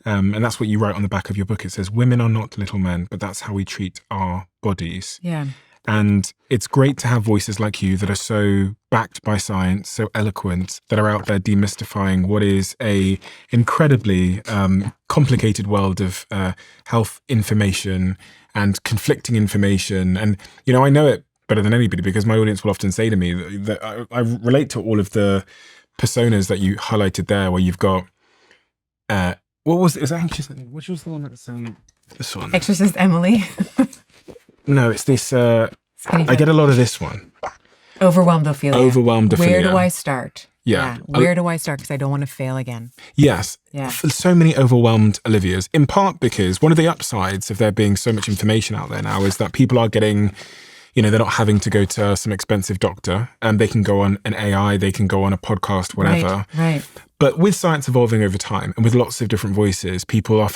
And that's what you write on the back of your book. It says, women are not little men, but that's how we treat our bodies. Yeah. And it's great to have voices like you that are so backed by science, so eloquent, that are out there demystifying what is a incredibly complicated world of health information and conflicting information. And, you know, I know it better than anybody because my audience will often say to me that I relate to all of the personas that you highlighted there, where you've got, what was it? Is that anxious? Which was the one that's this one? Exorcist Emily. No, it's this. I get a lot of this one. Overwhelmed Ophelia. Overwhelmed Ophelia. Where do I start? Yeah. Where do I start? Because I don't want to fail again. Yes. Yeah. For so many overwhelmed Olivias, in part because one of the upsides of there being so much information out there now is that people are getting, you know, they're not having to go to some expensive doctor, and they can go on an AI, they can go on a podcast, whatever. Right. But with science evolving over time and with lots of different voices, people are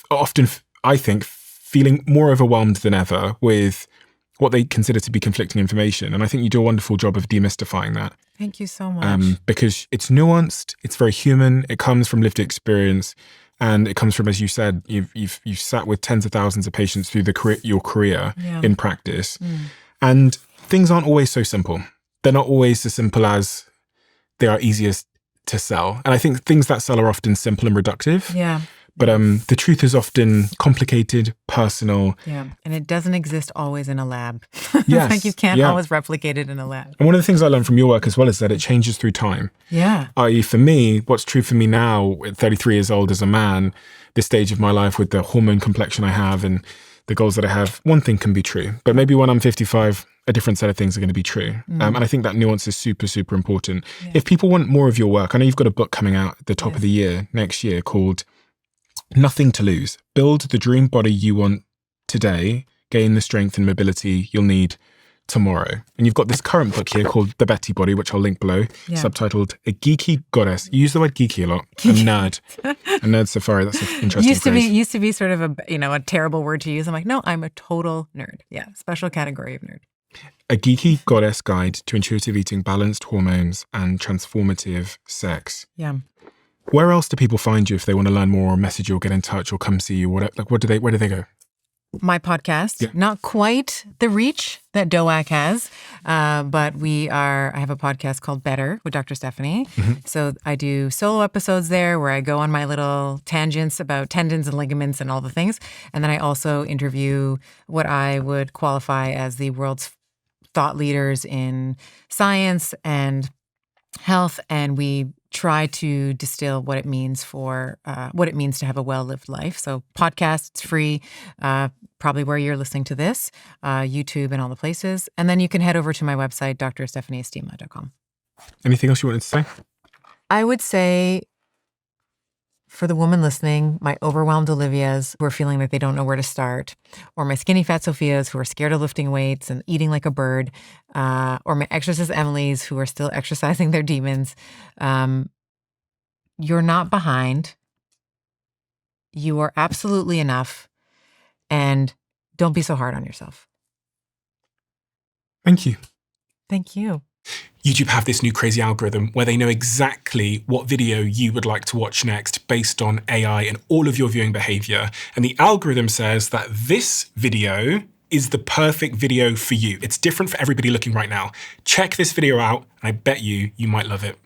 often, I think, feeling more overwhelmed than ever with what they consider to be conflicting information. And I think you do a wonderful job of demystifying that. Thank you so much. Because it's nuanced, it's very human, it comes from lived experience, and it comes from, as you said, you've sat with tens of thousands of patients through your career in practice. And things aren't always so simple. They're not always as simple as they are easiest to sell. And I think things that sell are often simple and reductive. Yeah. But the truth is often complicated, personal. Yeah, and it doesn't exist always in a lab. Yes. Like you can't always replicate it in a lab. And one of the things I learned from your work as well is that it changes through time. Yeah. I.e. for me, what's true for me now at 33 years old as a man, this stage of my life with the hormone complexion I have and the goals that I have, one thing can be true. But maybe when I'm 55, a different set of things are going to be true. And I think that nuance is super, super important. Yeah. If people want more of your work, I know you've got a book coming out at the top of the year, next year, called Nothing to Lose. Build the dream body you want today. gain the strength and mobility you'll need tomorrow. And you've got this current book here called The Betty Body, which I'll link below, subtitled A Geeky Goddess. You use the word geeky a lot. A nerd. A nerd safari. That's an interesting phrase. Used to be sort of a terrible word to use. I'm like, no, I'm a total nerd. Yeah, special category of nerd. A Geeky Goddess Guide to Intuitive Eating, Balanced Hormones, and Transformative Sex. Yeah. Where else do people find you if they want to learn more or message you or get in touch or come see you? Where do they go? My podcast, not quite the reach that DOAC has, but I have a podcast called Better with Dr. Stephanie. Mm-hmm. So I do solo episodes there where I go on my little tangents about tendons and ligaments and all the things. And then I also interview what I would qualify as the world's thought leaders in science and health. And we try to distill what it means to have a well-lived life. So podcast, it's free, probably where you're listening to this, YouTube and all the places. And then you can head over to my website, drstephanieestima.com. Anything else you wanted to say? I would say for the woman listening, my overwhelmed Olivias who are feeling like they don't know where to start, or my skinny fat Sophias who are scared of lifting weights and eating like a bird, or my exorcist Emilys who are still exercising their demons, you're not behind. You are absolutely enough. And don't be so hard on yourself. Thank you. Thank you. YouTube have this new crazy algorithm where they know exactly what video you would like to watch next based on AI and all of your viewing behavior. And the algorithm says that this video is the perfect video for you. It's different for everybody looking right now. Check this video out, and I bet you might love it.